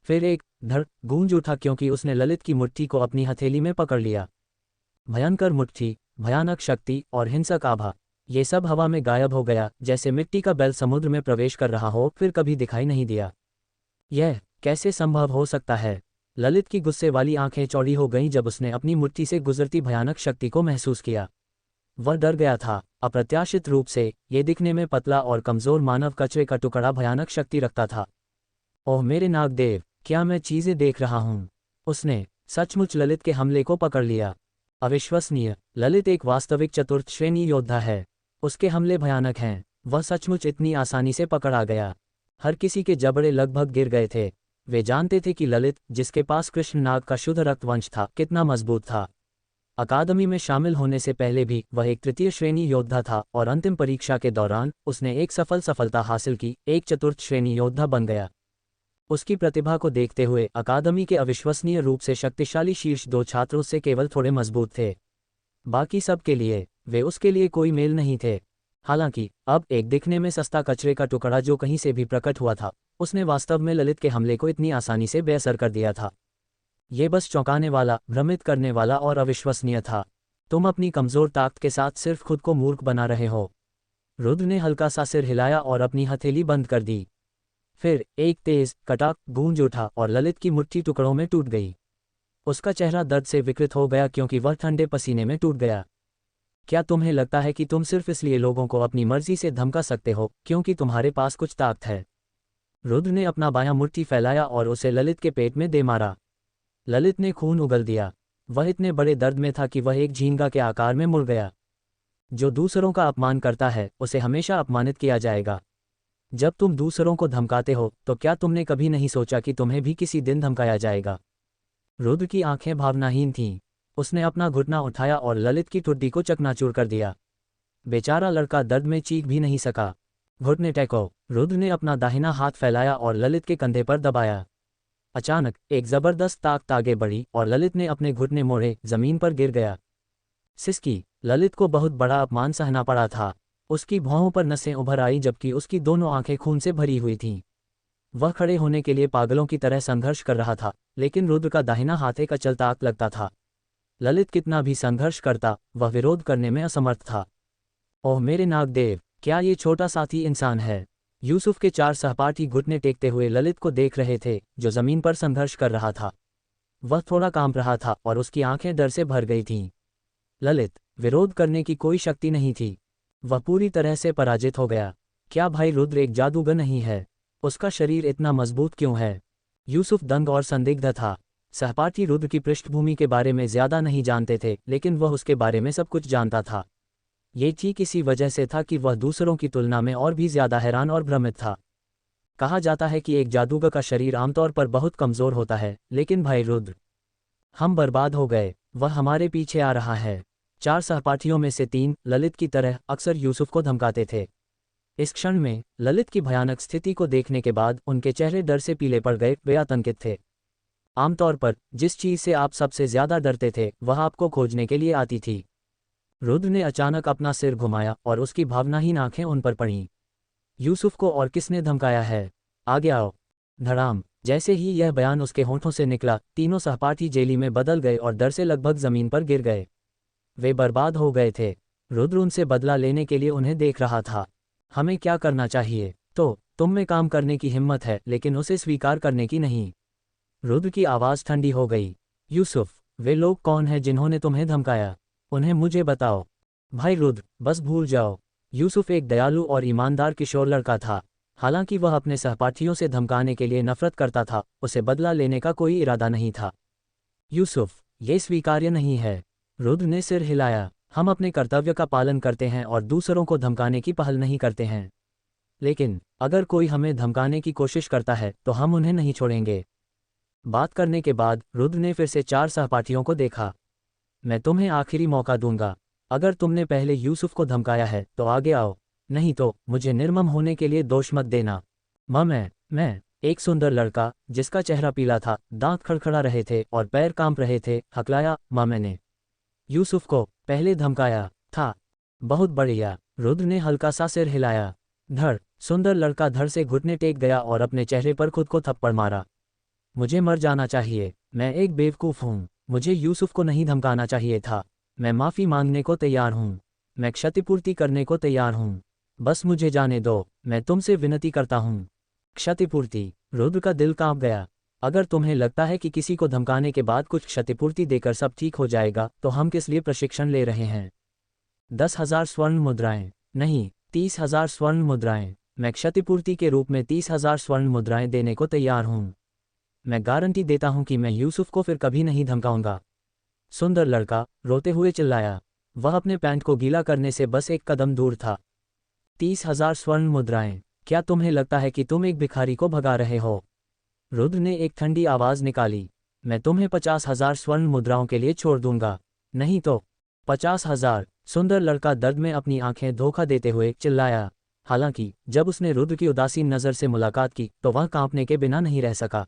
[SPEAKER 2] फिर एक धड़ गूंज उठा क्योंकि उसने ललित की मुट्ठी को अपनी हथेली में पकड़ लिया। भयंकर मुट्ठी, भयानक शक्ति और हिंसक आभा, ये सब हवा में गायब हो गया, जैसे मिट्टी का बैल समुद्र में प्रवेश कर रहा हो, फिर कभी दिखाई नहीं दिया। यह कैसे संभव हो सकता है? ललित की गुस्से वाली आंखें चौड़ी हो गईं जब उसने अपनी मुट्ठी से गुजरती भयानक शक्ति को महसूस किया। वह डर गया था। अप्रत्याशित रूप से ये दिखने में पतला और कमजोर मानव कचरे का टुकड़ा भयानक शक्ति रखता था। ओह मेरे नागदेव, क्या मैं चीजें देख रहा हूँ? उसने सचमुच ललित के हमले को पकड़ लिया। अविश्वसनीय, ललित एक वास्तविक चतुर्थ श्रेणी योद्धा है। उसके हमले भयानक हैं। वह सचमुच इतनी आसानी से पकड़ा गया। हर किसी के जबड़े लगभग गिर गए थे। वे जानते थे कि ललित, जिसके पास कृष्णनाग का शुद्ध रक्तवंश था, कितना मजबूत था। अकादमी में शामिल होने से पहले भी वह एक तृतीय श्रेणी योद्धा था और अंतिम परीक्षा के दौरान उसने एक सफलता हासिल की, एक चतुर्थ श्रेणी योद्धा बन गया। उसकी प्रतिभा को देखते हुए अकादमी के अविश्वसनीय रूप से शक्तिशाली शीर्ष 2 छात्र उससे केवल थोड़े मजबूत थे। बाकी सब के लिए वे उसके लिए कोई मेल नहीं थे। हालांकि अब एक दिखने में सस्ता कचरे का टुकड़ा जो कहीं से भी प्रकट हुआ था, उसने वास्तव में ललित के हमले को इतनी आसानी से बेअसर कर दिया था। ये बस चौंकाने वाला, भ्रमित करने वाला और अविश्वसनीय था। तुम अपनी कमजोर ताकत के साथ सिर्फ खुद को मूर्ख बना रहे हो। रुद्र ने हल्का सा सिर हिलाया और अपनी हथेली बंद कर दी। फिर एक तेज कटाक गूंज उठा और ललित की मुट्ठी टुकड़ों में टूट गई। उसका चेहरा दर्द से विकृत हो गया क्योंकि वह ठंडे पसीने में टूट गया। क्या तुम्हें लगता है कि तुम सिर्फ इसलिए लोगों को अपनी मर्जी से धमका सकते हो क्योंकि तुम्हारे पास कुछ ताकत है? रुद्र ने अपना बायां मुट्ठी फैलाया और उसे ललित के पेट में दे मारा। ललित ने खून उगल दिया। वह इतने बड़े दर्द में था कि वह एक झींगा के आकार में मुड़ गया। जो दूसरों का अपमान करता है उसे हमेशा अपमानित किया जाएगा। जब तुम दूसरों को धमकाते हो तो क्या तुमने कभी नहीं सोचा कि तुम्हें भी किसी दिन धमकाया जाएगा? रुद्र की आंखें भावनाहीन थीं। उसने अपना घुटना उठाया और ललित की ठुड्डी को चकनाचूर कर दिया। बेचारा लड़का दर्द में चीख भी नहीं सका। घुटने टेको। रुद्र ने अपना दाहिना हाथ फैलाया और ललित के कंधे पर दबाया। अचानक एक जबरदस्त ताकत आगे बढ़ी और ललित ने अपने घुटने मोड़े, जमीन पर गिर गया। सिसकी। ललित को बहुत बड़ा अपमान सहना पड़ा था। उसकी भौहों पर नसें उभर आई जबकि उसकी दोनों आंखें खून से भरी हुई थीं। वह खड़े होने के लिए पागलों की तरह संघर्ष कर रहा था, लेकिन रुद्र का दाहिना हाथ एक अचल ताक लगता था। ललित कितना भी संघर्ष करता, वह विरोध करने में असमर्थ था। ओह मेरे नागदेव, क्या ये छोटा साथी इंसान है? यूसुफ के 4 सहपाठी घुटने टेकते हुए ललित को देख रहे थे, जो जमीन पर संघर्ष कर रहा था। वह थोड़ा कांप रहा था और उसकी आंखें डर से भर गई थीं। ललित, विरोध करने की कोई शक्ति नहीं थी। वह पूरी तरह से पराजित हो गया। क्या भाई रुद्र एक जादूगर नहीं है? उसका शरीर इतना मजबूत क्यों है? यूसुफ दंग और संदिग्ध था। सहपाठी रुद्र की पृष्ठभूमि के बारे में ज्यादा नहीं जानते थे, लेकिन वह उसके बारे में सब कुछ जानता था। ये ठीक इसी वजह से था कि वह दूसरों की तुलना में और भी ज्यादा हैरान और भ्रमित था। कहा जाता है कि एक जादूगर का शरीर आमतौर पर बहुत कमजोर होता है, लेकिन भाई रुद्र, हम बर्बाद हो गए। वह हमारे पीछे आ रहा है। 4 सहपाठियों में से 3, ललित की तरह, अक्सर यूसुफ को धमकाते थे। इस क्षण में ललित की भयानक स्थिति को देखने के बाद उनके चेहरे डर से पीले पड़ गए। वे आतंकित थे। आमतौर पर जिस चीज से आप सबसे ज्यादा डरते थे वह आपको खोजने के लिए आती थी। रुद्र ने अचानक अपना सिर घुमाया और उसकी भावनाहीन आंखें उन पर पड़ीं। यूसुफ को और किसने धमकाया है? आगे आओ। धड़ाम। जैसे ही यह बयान उसके होठों से निकला, तीनों सहपाठी जेली में बदल गए और डर से लगभग जमीन पर गिर गए। वे बर्बाद हो गए थे। रुद्र उनसे बदला लेने के लिए उन्हें देख रहा था। हमें क्या करना चाहिए? तो तुम में काम करने की हिम्मत है, लेकिन उसे स्वीकार करने की नहीं। रुद्र की आवाज ठंडी हो गई। यूसुफ, वे लोग कौन हैं जिन्होंने तुम्हें धमकाया? उन्हें मुझे बताओ। भाई रुद्र, बस भूल जाओ। यूसुफ एक दयालु और ईमानदार किशोर लड़का था। हालांकि वह अपने सहपाठियों से धमकाने के लिए नफरत करता था, उसे बदला लेने का कोई इरादा नहीं था। यूसुफ, ये स्वीकार्य नहीं है। रुद्र ने सिर हिलाया। हम अपने कर्तव्य का पालन करते हैं और दूसरों को धमकाने की पहल नहीं करते हैं। लेकिन अगर कोई हमें धमकाने की कोशिश करता है तो हम उन्हें नहीं छोड़ेंगे। बात करने के बाद रुद्र ने फिर से 4 सहपाठियों को देखा। मैं तुम्हें आखिरी मौका दूंगा। अगर तुमने पहले यूसुफ को धमकाया है तो आगे आओ, नहीं तो मुझे निर्मम होने के लिए दोष मत देना। मैं एक सुंदर लड़का, जिसका चेहरा पीला था, दांत खड़खड़ा रहे थे और पैर कांप रहे थे, हकलाया। मैंने यूसुफ को पहले धमकाया था। बहुत बढ़िया। रुद्र ने हल्का सा सिर हिलाया। धड़। सुंदर लड़का धड़ से घुटने टेक गया और अपने चेहरे पर खुद को थप्पड़ मारा। मुझे मर जाना चाहिए। मैं एक बेवकूफ़ हूँ। मुझे यूसुफ को नहीं धमकाना चाहिए था। मैं माफ़ी मांगने को तैयार हूँ। मैं क्षतिपूर्ति करने को तैयार हूँ। बस मुझे जाने दो। मैं तुमसे विनती करता हूँ। क्षतिपूर्ति। रुद्र का दिल कांप गया। अगर तुम्हें लगता है कि किसी को धमकाने के बाद कुछ क्षतिपूर्ति देकर सब ठीक हो जाएगा, तो हम किस लिए प्रशिक्षण ले रहे हैं? 10,000 स्वर्ण मुद्राएं नहीं, 30,000 स्वर्ण मुद्राएं। मैं क्षतिपूर्ति के रूप में 30,000 स्वर्ण मुद्राएं देने को तैयार हूँ। मैं गारंटी देता हूं कि मैं यूसुफ को फिर कभी नहीं धमकाऊंगा। सुंदर लड़का रोते हुए चिल्लाया। वह अपने पैंट को गीला करने से बस एक कदम दूर था। 30,000 स्वर्ण मुद्राएं। क्या तुम्हें लगता है कि तुम एक भिखारी को भगा रहे हो? रुद्र ने एक ठंडी आवाज निकाली। मैं तुम्हें 50,000 स्वर्ण मुद्राओं के लिए छोड़ दूंगा। नहीं तो 50,000। सुंदर लड़का दर्द में अपनी आंखें धोखा देते हुए चिल्लाया। हालांकि जब उसने रुद्र की उदासीन नज़र से मुलाकात की तो वह कांपने के बिना नहीं रह सका।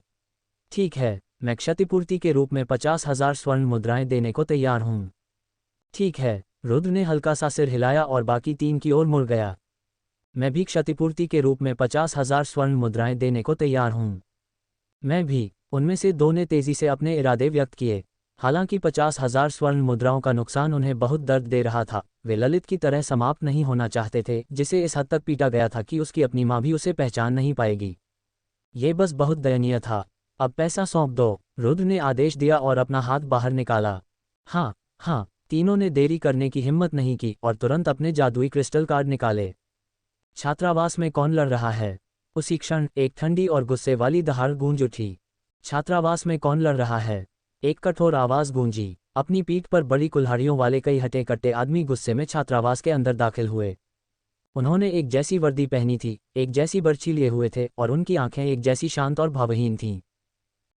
[SPEAKER 2] ठीक है, मैं क्षतिपूर्ति के रूप में 50,000 स्वर्ण मुद्राएं देने को तैयार हूं। ठीक है, रुद्र ने हल्का सा सिर हिलाया और बाकी 3 की ओर मुड़ गया। मैं भी क्षतिपूर्ति के रूप में 50,000 स्वर्ण मुद्राएं देने को तैयार हूं। मैं भी। उनमें से 2 ने तेजी से अपने इरादे व्यक्त किए। हालांकि 50,000 स्वर्ण मुद्राओं का नुकसान उन्हें बहुत दर्द दे रहा था। वे ललित की तरह समाप्त नहीं होना चाहते थे, जिसे इस हद तक पीटा गया था कि उसकी अपनी माँ भी उसे पहचान नहीं पाएगी। ये बस बहुत दयनीय था। अब पैसा सौंप दो, रुद्र ने आदेश दिया और अपना हाथ बाहर निकाला। हाँ हाँ। तीनों ने देरी करने की हिम्मत नहीं की और तुरंत अपने जादुई क्रिस्टल कार्ड निकाले। छात्रावास में कौन लड़ रहा है? उसी क्षण एक ठंडी और गुस्से वाली दहाड़ गूंज उठी। छात्रावास में कौन लड़ रहा है? एक कठोर आवाज गूंजी। अपनी पीठ पर बड़ी कुल्हाड़ियों वाले कई हटे कट्टे आदमी गुस्से में छात्रावास के अंदर दाखिल हुए। उन्होंने एक जैसी वर्दी पहनी थी, एक जैसी बर्छी लिए हुए थे और उनकी आंखें एक जैसी शांत और भावहीन थीं।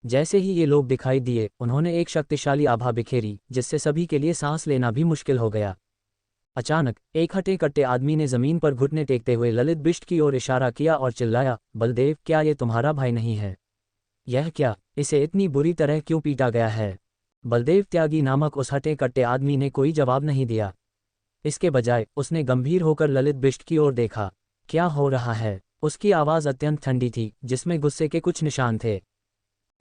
[SPEAKER 2] जैसे ही ये लोग दिखाई दिए, उन्होंने एक शक्तिशाली आभा बिखेरी, जिससे सभी के लिए सांस लेना भी मुश्किल हो गया। अचानक एक हटे कट्टे आदमी ने जमीन पर घुटने टेकते हुए ललित बिष्ट की ओर इशारा किया और चिल्लाया, बलदेव, क्या ये तुम्हारा भाई नहीं है? यह क्या? इसे इतनी बुरी तरह क्यों पीटा गया है? बलदेव त्यागी नामक उस हटे कट्टे आदमी ने कोई जवाब नहीं दिया। इसके बजाय उसने गंभीर होकर ललित बिष्ट की ओर देखा। क्या हो रहा है? उसकी आवाज़ अत्यंत ठंडी थी, जिसमें गुस्से के कुछ निशान थे।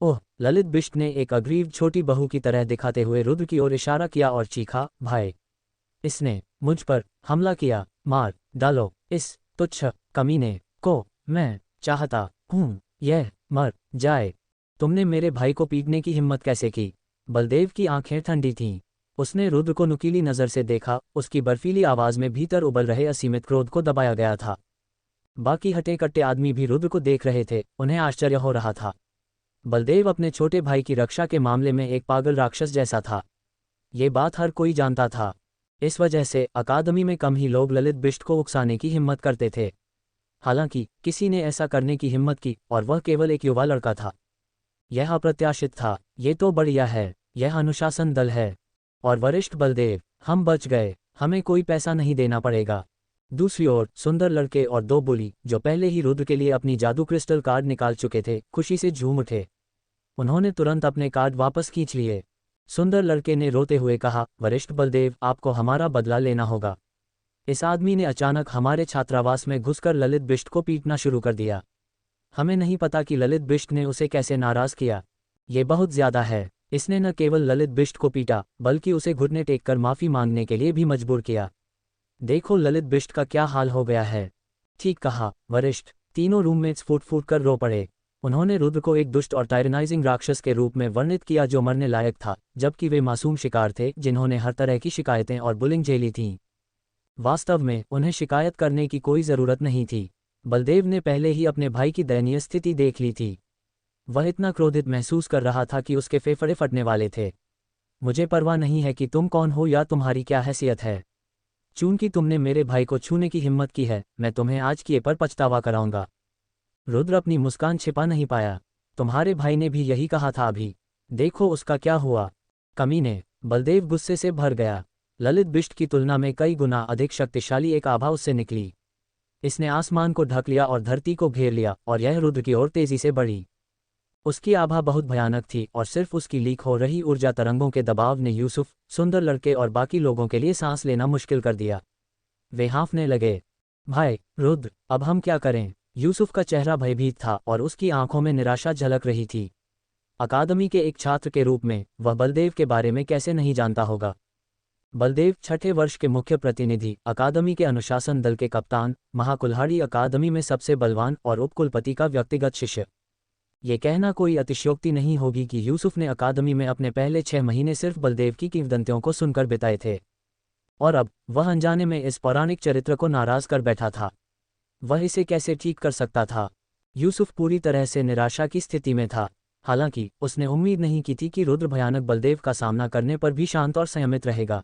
[SPEAKER 2] ओह! ललित बिष्ट ने एक अग्रीव छोटी बहू की तरह दिखाते हुए रुद्र की ओर इशारा किया और चीखा, भाई, इसने मुझ पर हमला किया। मार डालो इस तुच्छ कमीने को। मैं चाहता हूँ यह मर जाए। तुमने मेरे भाई को पीटने की हिम्मत कैसे की? बलदेव की आंखें ठंडी थीं। उसने रुद्र को नुकीली नज़र से देखा। उसकी बर्फीली आवाज़ में भीतर उबल रहे असीमित क्रोध को दबाया गया था। बाकी हटे कट्टे आदमी भी रुद्र को देख रहे थे। उन्हें आश्चर्य हो रहा था। बलदेव अपने छोटे भाई की रक्षा के मामले में एक पागल राक्षस जैसा था। ये बात हर कोई जानता था। इस वजह से अकादमी में कम ही लोग ललित बिष्ट को उकसाने की हिम्मत करते थे। हालांकि किसी ने ऐसा करने की हिम्मत की और वह केवल एक युवा लड़का था। यह अप्रत्याशित था। ये तो बढ़िया है। यह अनुशासन दल है। और वरिष्ठ बलदेव, हम बच गए। हमें कोई पैसा नहीं देना पड़ेगा। दूसरी ओर सुंदर लड़के और 2 बुली, जो पहले ही रुद्र के लिए अपनी जादू क्रिस्टल कार्ड निकाल चुके थे, खुशी से झूम उठे। उन्होंने तुरंत अपने कार्ड वापस खींच लिए। सुंदर लड़के ने रोते हुए कहा, वरिष्ठ बलदेव, आपको हमारा बदला लेना होगा। इस आदमी ने अचानक हमारे छात्रावास में घुसकर ललित बिष्ट को पीटना शुरू कर दिया। हमें नहीं पता कि ललित बिष्ट ने उसे कैसे नाराज किया। ये बहुत ज्यादा है। इसने न केवल ललित बिष्ट को पीटा, बल्कि उसे घुटने टेककर माफी मांगने के लिए भी मजबूर किया। देखो ललित बिष्ट का क्या हाल हो गया है। ठीक कहा, वरिष्ठ। तीनों रूममेट्स फूट फूट कर रो पड़े। उन्होंने रुद्र को एक दुष्ट और टायरनाइजिंग राक्षस के रूप में वर्णित किया जो मरने लायक था, जबकि वे मासूम शिकार थे जिन्होंने हर तरह की शिकायतें और बुलिंग झेली थीं। वास्तव में उन्हें शिकायत करने की कोई ज़रूरत नहीं थी। बलदेव ने पहले ही अपने भाई की दयनीय स्थिति देख ली थी। वह इतना क्रोधित महसूस कर रहा था कि उसके फेफड़े फटने वाले थे। मुझे परवाह नहीं है कि तुम कौन हो या तुम्हारी क्या हैसियत है। चूंकि तुमने मेरे भाई को छूने की हिम्मत की है, मैं तुम्हें आज किए पर पछतावा कराऊंगा। रुद्र अपनी मुस्कान छिपा नहीं पाया। तुम्हारे भाई ने भी यही कहा था अभी। देखो उसका क्या हुआ। कमीने। बलदेव गुस्से से भर गया। ललित बिष्ट की तुलना में कई गुना अधिक शक्तिशाली एक आभा उससे निकली। इसने आसमान को ढक लिया और धरती को घेर लिया और यह रुद्र की ओर तेजी से बढ़ी। उसकी आभा बहुत भयानक थी और सिर्फ उसकी लीक हो रही ऊर्जा तरंगों के दबाव ने यूसुफ, सुंदर लड़के और बाकी लोगों के लिए सांस लेना मुश्किल कर दिया। वे हाँफने लगे। भाई रुद्र, अब हम क्या करें? यूसुफ का चेहरा भयभीत था और उसकी आंखों में निराशा झलक रही थी। अकादमी के एक छात्र के रूप में वह बलदेव के बारे में कैसे नहीं जानता होगा। बलदेव 6ठे वर्ष के मुख्य प्रतिनिधि, अकादमी के अनुशासन दल के कप्तान, महाकुल्हाड़ी अकादमी में सबसे बलवान और उपकुलपति का व्यक्तिगत शिष्य। ये कहना कोई अतिशयोक्ति नहीं होगी कि यूसुफ ने अकादमी में अपने पहले 6 महीने सिर्फ बलदेव की किंवदंतियों को सुनकर बिताए थे। और अब वह अनजाने में इस पौराणिक चरित्र को नाराज कर बैठा था। वह इसे कैसे ठीक कर सकता था? यूसुफ पूरी तरह से निराशा की स्थिति में था। हालांकि उसने उम्मीद नहीं की थी कि रुद्र भयानक बलदेव का सामना करने पर भी शांत और संयमित रहेगा।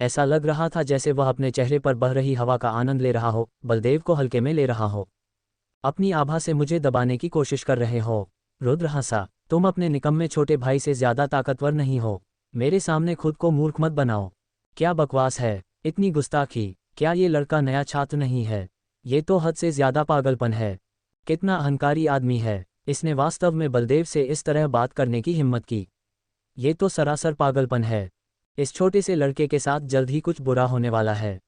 [SPEAKER 2] ऐसा लग रहा था जैसे वह अपने चेहरे पर बह रही हवा का आनंद ले रहा हो, बलदेव को हल्के में ले रहा हो। अपनी आभा से मुझे दबाने की कोशिश कर रहे हो? रुद्र हंसा। तुम अपने निकम्मे छोटे भाई से ज्यादा ताकतवर नहीं हो। मेरे सामने खुद को मूर्ख मत बनाओ। क्या बकवास है, इतनी गुस्ताखी। क्या ये लड़का नया छात्र नहीं है? ये तो हद से ज्यादा पागलपन है। कितना अहंकारी आदमी है, इसने वास्तव में बलदेव से इस तरह बात करने की हिम्मत की। ये तो सरासर पागलपन है। इस छोटे से लड़के के साथ जल्द ही कुछ बुरा होने वाला है।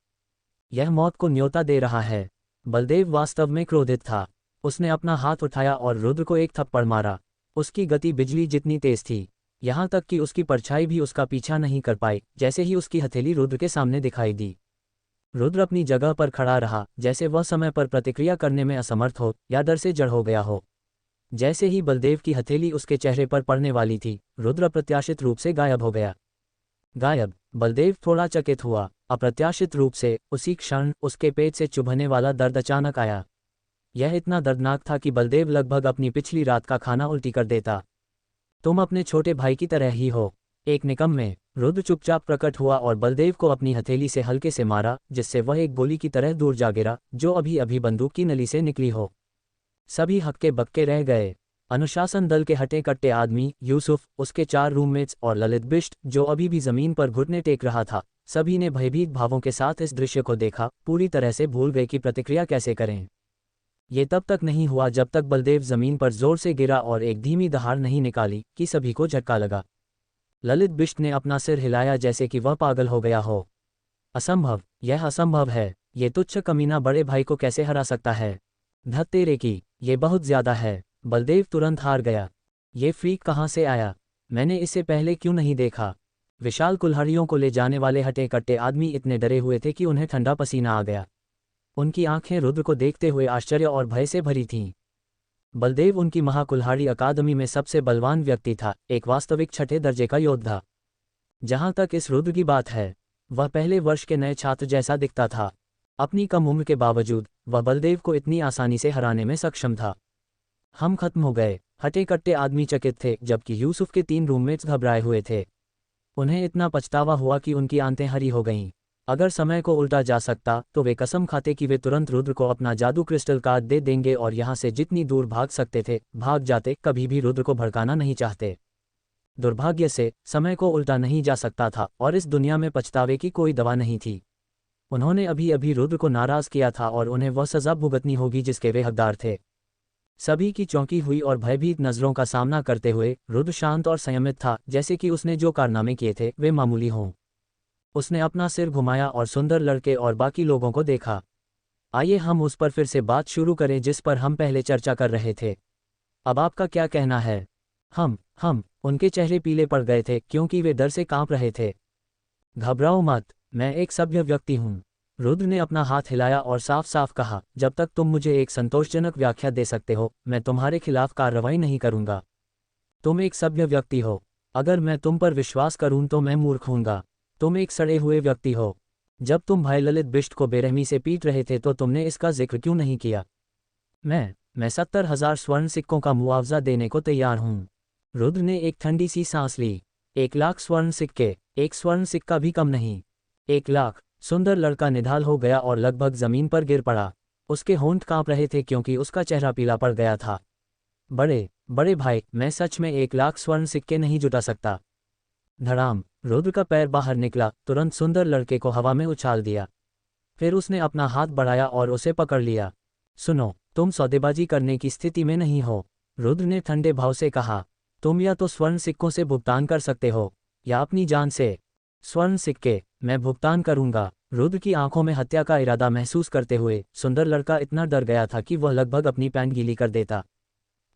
[SPEAKER 2] यह मौत को न्योता दे रहा है। बलदेव वास्तव में क्रोधित था। उसने अपना हाथ उठाया और रुद्र को एक थप्पड़ मारा। उसकी गति बिजली जितनी तेज थी, यहाँ तक कि उसकी परछाई भी उसका पीछा नहीं कर पाई। जैसे ही उसकी हथेली रुद्र के सामने दिखाई दी, रुद्र अपनी जगह पर खड़ा रहा, जैसे वह समय पर प्रतिक्रिया करने में असमर्थ हो या डर से जड़ हो गया हो। जैसे ही बलदेव की हथेली उसके चेहरे पर पड़ने वाली थी, रुद्र अप्रत्याशित रूप से गायब हो गया। गायब? बलदेव थोड़ा चकित हुआ। अप्रत्याशित रूप से उसी क्षण उसके पेट से चुभने वाला दर्द अचानक आया। यह इतना दर्दनाक था कि बलदेव लगभग अपनी पिछली रात का खाना उल्टी कर देता। तुम अपने छोटे भाई की तरह ही हो, एक निकम्मे। रुद्र चुपचाप प्रकट हुआ और बलदेव को अपनी हथेली से हल्के से मारा, जिससे वह एक गोली की तरह दूर जा गिरा, जो अभी अभी बंदूक की नली से निकली हो। सभी हक्के बक्के रह गए। अनुशासन दल के हटे कट्टे आदमी, यूसुफ, उसके 4 रूममेट्स और ललित बिष्ट, जो अभी भी जमीन पर घुटने टेक रहा था, सभी ने भयभीत भावों के साथ इस दृश्य को देखा, पूरी तरह से भूल गए कि प्रतिक्रिया कैसे करें। ये तब तक नहीं हुआ जब तक बलदेव जमीन पर जोर से गिरा और एक धीमी दहाड़ नहीं निकाली कि सभी को झटका लगा। ललित बिष्ट ने अपना सिर हिलाया जैसे कि वह पागल हो गया हो। असंभव, यह असंभव है। ये तुच्छ कमीना बड़े भाई को कैसे हरा सकता है? धत तेरे की, ये बहुत ज्यादा है। बलदेव तुरंत हार गया। ये फ्रीक कहाँ से आया? मैंने इसे पहले क्यों नहीं देखा? विशाल कुल्हाड़ियों को ले जाने वाले हटे कट्टे आदमी इतने डरे हुए थे कि उन्हें ठंडा पसीना आ गया। उनकी आंखें रुद्र को देखते हुए आश्चर्य और भय से भरी थीं। बलदेव उनकी महाकुल्हाड़ी अकादमी में सबसे बलवान व्यक्ति था, एक वास्तविक 6ठे दर्जे का योद्धा। जहां तक इस रुद्र की बात है, वह पहले वर्ष के नए छात्र जैसा दिखता था। अपनी कम उम्र के बावजूद वह बलदेव को इतनी आसानी से हराने में सक्षम था। हम खत्म हो गए। हटे कट्टे आदमी चकित थे, जबकि यूसुफ के 3 रूममेट्स घबराए हुए थे। उन्हें इतना पछतावा हुआ कि उनकी आंतें हरी हो गईं। अगर समय को उल्टा जा सकता तो वे कसम खाते कि वे तुरंत रुद्र को अपना जादू क्रिस्टल कार्ड दे देंगे और यहाँ से जितनी दूर भाग सकते थे भाग जाते, कभी भी रुद्र को भड़काना नहीं चाहते। दुर्भाग्य से समय को उल्टा नहीं जा सकता था और इस दुनिया में पछतावे की कोई दवा नहीं थी। उन्होंने अभी अभी रुद्र को नाराज किया था और उन्हें वह सजा भुगतनी होगी जिसके वे हकदार थे। सभी की चौंकी हुई और भयभीत नजरों का सामना करते हुए रुद्र शांत और संयमित था, जैसे कि उसने जो कारनामे किए थे वे मामूली हों। उसने अपना सिर घुमाया और सुंदर लड़के और बाकी लोगों को देखा। आइए हम उस पर फिर से बात शुरू करें जिस पर हम पहले चर्चा कर रहे थे। अब आपका क्या कहना है? हम उनके चेहरे पीले पड़ गए थे क्योंकि वे डर से कांप रहे थे। घबराओ मत, मैं एक सभ्य व्यक्ति हूँ। रुद्र ने अपना हाथ हिलाया और साफ साफ कहा, जब तक तुम मुझे एक संतोषजनक व्याख्या दे सकते हो, मैं तुम्हारे खिलाफ कार्रवाई नहीं करूंगा। तुम एक सभ्य व्यक्ति हो। अगर मैं तुम पर विश्वास करूं तो मैं मूर्ख हूंगा। तुम एक सड़े हुए व्यक्ति हो। जब तुम भाई ललित बिष्ट को बेरहमी से पीट रहे थे तो तुमने इसका जिक्र क्यों नहीं किया? मैं 70,000 स्वर्ण सिक्कों का मुआवजा देने को तैयार हूँ। रुद्र ने एक ठंडी सी सांस ली। 1 लाख स्वर्ण सिक्के? एक स्वर्ण सिक्का भी कम नहीं। 1 लाख? सुंदर लड़का निढाल हो गया और लगभग जमीन पर गिर पड़ा। उसके होंठ कांप रहे थे क्योंकि उसका चेहरा पीला पड़ गया था। बड़े भाई, मैं सच में 1 लाख स्वर्ण सिक्के नहीं जुटा सकता। धड़ाम, रुद्र का पैर बाहर निकला, तुरंत सुंदर लड़के को हवा में उछाल दिया। फिर उसने अपना हाथ बढ़ाया और उसे पकड़ लिया। सुनो, तुम सौदेबाजी करने की स्थिति में नहीं हो, रुद्र ने ठंडे भाव से कहा। तुम या तो स्वर्ण सिक्कों से भुगतान कर सकते हो या अपनी जान से। स्वर्ण सिक्के? मैं भुगतान करूंगा। रुद्र की आंखों में हत्या का इरादा महसूस करते हुए सुंदर लड़का इतना डर गया था कि वह लगभग अपनी पैंट गीली कर देता।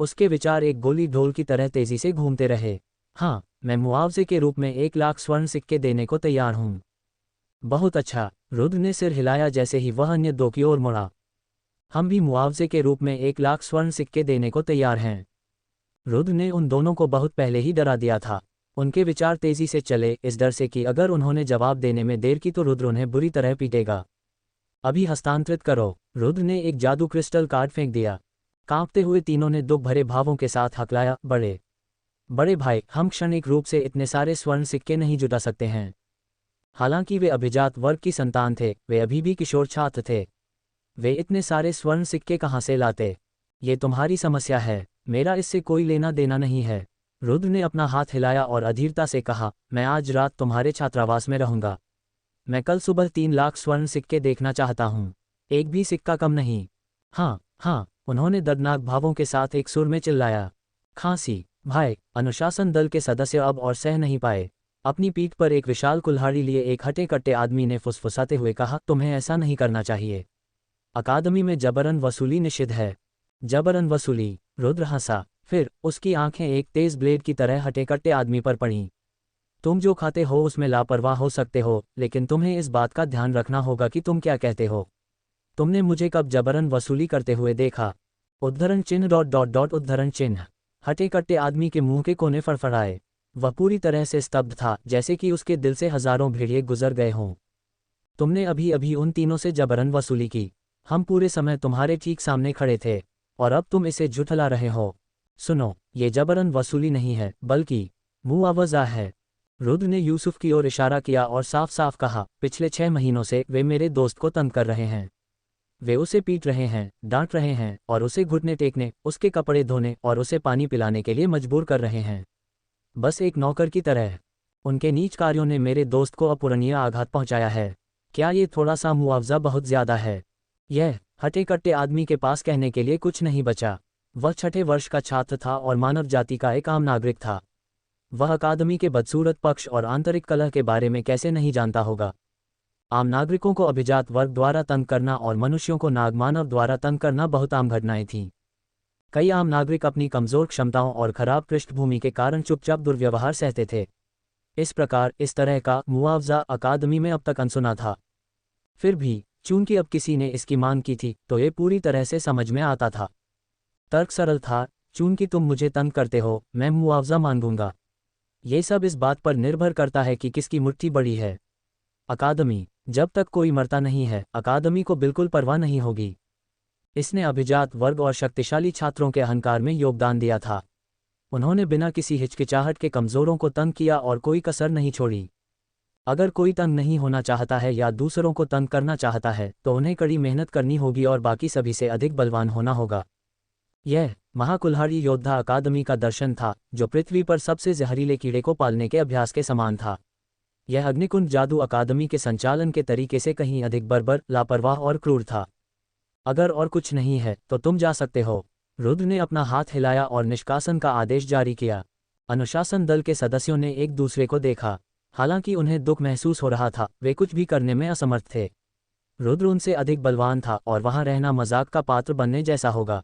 [SPEAKER 2] उसके विचार एक गोली ढोल की तरह तेजी से घूमते रहे। हाँ, मैं मुआवजे के रूप में 1 लाख स्वर्ण सिक्के देने को तैयार हूँ। बहुत अच्छा, रुद्र ने सिर हिलाया जैसे ही वह अन्य 2 की ओर मुड़ा। हम भी मुआवजे के रूप में 1 लाख स्वर्ण सिक्के देने को तैयार हैं। रुद्र ने उन दोनों को बहुत पहले ही डरा दिया था। उनके विचार तेजी से चले, इस डर से कि अगर उन्होंने जवाब देने में देर की तो रुद्र उन्हें बुरी तरह पीटेगा। अभी हस्तांतरित करो। रुद्र ने एक जादू क्रिस्टल कार्ड फेंक दिया। कांपते हुए तीनों ने दुख भरे भावों के साथ हकलाया, बड़े बड़े भाई, हम क्षणिक रूप से इतने सारे स्वर्ण सिक्के नहीं जुटा सकते हैं। हालांकि वे अभिजात वर्ग की संतान थे, वे अभी भी किशोर छात्र थे। वे इतने सारे स्वर्ण सिक्के कहाँ से लाते? ये तुम्हारी समस्या है, मेरा इससे कोई लेना देना नहीं है। रुद्र ने अपना हाथ हिलाया और अधीरता से कहा, मैं आज रात तुम्हारे छात्रावास में रहूंगा। मैं कल सुबह 3 लाख स्वर्ण सिक्के देखना चाहता हूँ, एक भी सिक्का कम नहीं। हाँ हाँ, उन्होंने दर्दनाक भावों के साथ एक सुर में चिल्लाया। खांसी। भाई, अनुशासन दल के सदस्य अब और सह नहीं पाए। अपनी पीठ पर एक विशाल कुल्हाड़ी लिए एक हटे कट्टे आदमी ने फुसफुसाते हुए कहा, तुम्हें ऐसा नहीं करना चाहिए। अकादमी में जबरन वसूली निषिद्ध है। जबरन वसूली? रुद्र हंसा, फिर उसकी आंखें एक तेज ब्लेड की तरह हटे कट्टे आदमी पर पड़ीं। तुम जो खाते हो उसमें लापरवाह हो सकते हो, लेकिन तुम्हें इस बात का ध्यान रखना होगा कि तुम क्या कहते हो। तुमने मुझे कब जबरन वसूली करते हुए देखा? उद्धरण चिन्ह ... उद्धरण चिन्ह। हटे कट्टे आदमी के मुंह के कोने फड़फड़ाए। वह पूरी तरह से स्तब्ध था, जैसे कि उसके दिल से हजारों भेड़िए गुजर गए हों। तुमने अभी अभी उन तीनों से जबरन वसूली की। हम पूरे समय तुम्हारे ठीक सामने खड़े थे, और अब तुम इसे झुठला रहे हो। सुनो, ये जबरन वसूली नहीं है, बल्कि मुआवजा है। रुद्र ने यूसुफ की ओर इशारा किया और साफ साफ कहा, पिछले 6 महीनों से वे मेरे दोस्त को तंग कर रहे हैं। वे उसे पीट रहे हैं, डांट रहे हैं और उसे घुटने टेकने, उसके कपड़े धोने और उसे पानी पिलाने के लिए मजबूर कर रहे हैं, बस एक नौकर की तरह। उनके नीच कार्यों ने मेरे दोस्त को अपूरणीय आघात पहुंचाया है। क्या ये थोड़ा सा मुआवजा बहुत ज्यादा है? यह हटे कट्टे आदमी के पास कहने के लिए कुछ नहीं बचा। वह 6ठे वर्ष का छात्र था और मानव जाति का एक आम नागरिक था। वह अकादमी के बदसूरत पक्ष और आंतरिक कलह के बारे में कैसे नहीं जानता होगा। आम नागरिकों को अभिजात वर्ग द्वारा तंग करना और मनुष्यों को नागमानव द्वारा तंग करना बहुत आम घटनाएं थीं। कई आम नागरिक अपनी कमजोर क्षमताओं और खराब पृष्ठभूमि के कारण चुपचाप दुर्व्यवहार सहते थे। इस प्रकार इस तरह का मुआवजा अकादमी में अब तक अनसुना था। फिर भी चूंकि अब किसी ने इसकी मांग की थी, तो ये पूरी तरह से समझ में आता था। तर्क सरल था, चूंकि तुम मुझे तंग करते हो, मैं मुआवजा मांगूंगा। ये सब इस बात पर निर्भर करता है कि किसकी मुट्ठी बड़ी है। अकादमी, जब तक कोई मरता नहीं है, अकादमी को बिल्कुल परवाह नहीं होगी। इसने अभिजात वर्ग और शक्तिशाली छात्रों के अहंकार में योगदान दिया था। उन्होंने बिना किसी हिचकिचाहट के कमजोरों को तंग किया और कोई कसर नहीं छोड़ी। अगर कोई तंग नहीं होना चाहता है या दूसरों को तंग करना चाहता है, तो उन्हें कड़ी मेहनत करनी होगी और बाकी सभी से अधिक बलवान होना होगा। यह महाकुल्हाड़ी योद्धा अकादमी का दर्शन था, जो पृथ्वी पर सबसे जहरीले कीड़े को पालने के अभ्यास के समान था। यह अग्निकुंड जादू अकादमी के संचालन के तरीके से कहीं अधिक बर्बर, लापरवाह और क्रूर था। अगर और कुछ नहीं है तो तुम जा सकते हो। रुद्र ने अपना हाथ हिलाया और निष्कासन का आदेश जारी किया। अनुशासन दल के सदस्यों ने एक दूसरे को देखा। हालांकि उन्हें दुख महसूस हो रहा था, वे कुछ भी करने में असमर्थ थे। रुद्र उनसे अधिक बलवान था और वहां रहना मजाक का पात्र बनने जैसा होगा।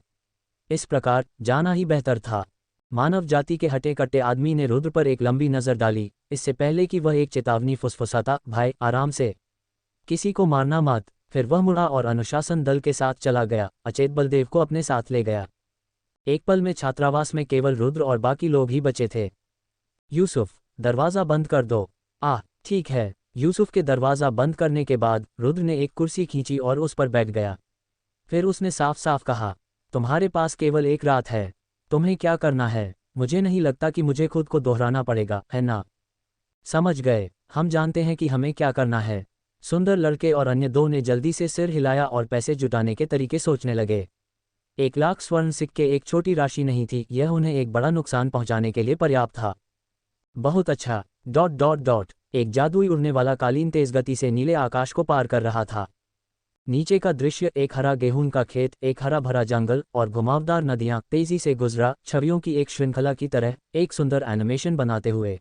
[SPEAKER 2] इस प्रकार जाना ही बेहतर था। मानव जाति के हटे कट्टे आदमी ने रुद्र पर एक लंबी नजर डाली, इससे पहले कि वह एक चेतावनी फुसफुसाता, भाई आराम से, किसी को मारना मत। फिर वह मुड़ा और अनुशासन दल के साथ चला गया, अचेत बलदेव को अपने साथ ले गया। एक पल में छात्रावास में केवल रुद्र और बाकी लोग ही बचे थे। यूसुफ, दरवाज़ा बंद कर दो। ठीक है। यूसुफ के दरवाज़ा बंद करने के बाद रुद्र ने एक कुर्सी खींची और उस पर बैठ गया। फिर उसने साफ साफ कहा, तुम्हारे पास केवल एक रात है। तुम्हें क्या करना है? मुझे नहीं लगता कि मुझे खुद को दोहराना पड़ेगा, है ना? समझ गए, हम जानते हैं कि हमें क्या करना है। सुंदर लड़के और अन्य दो ने जल्दी से सिर हिलाया और पैसे जुटाने के तरीके सोचने लगे। 1 लाख स्वर्ण सिक्के एक छोटी राशि नहीं थी, यह उन्हें एक बड़ा नुकसान पहुंचाने के लिए पर्याप्त था। बहुत अच्छा ... एक जादुई उड़ने वाला कालीन तेज गति से नीले आकाश को पार कर रहा था। नीचे का दृश्य एक हरा गेहूं का खेत, एक हरा भरा जंगल और घुमावदार नदियां तेजी से गुजरा, छवियों की एक श्रृंखला की तरह, एक सुंदर एनिमेशन बनाते हुए।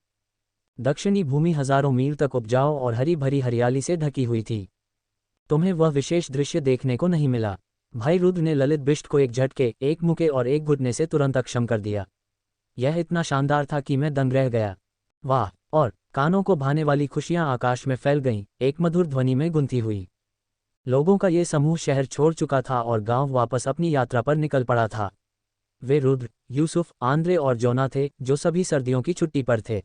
[SPEAKER 2] दक्षिणी भूमि हजारों मील तक उपजाऊ और हरी भरी हरियाली से ढकी हुई थी। तुम्हें वह विशेष दृश्य देखने को नहीं मिला। भाई रुद्र ने ललित बिष्ट को एक झटके, एक मुक्के और एक घुटने से तुरंत अक्षम कर दिया। यह इतना शानदार था कि मैं दंग रह गया। वाह! और कानों को भाने वाली खुशियां आकाश में फैल गईं, एक मधुर ध्वनि में गुंथी हुई। लोगों का ये समूह शहर छोड़ चुका था और गांव वापस अपनी यात्रा पर निकल पड़ा था। वे रुद्र, यूसुफ, आंद्रे और जोना थे, जो सभी सर्दियों की छुट्टी पर थे।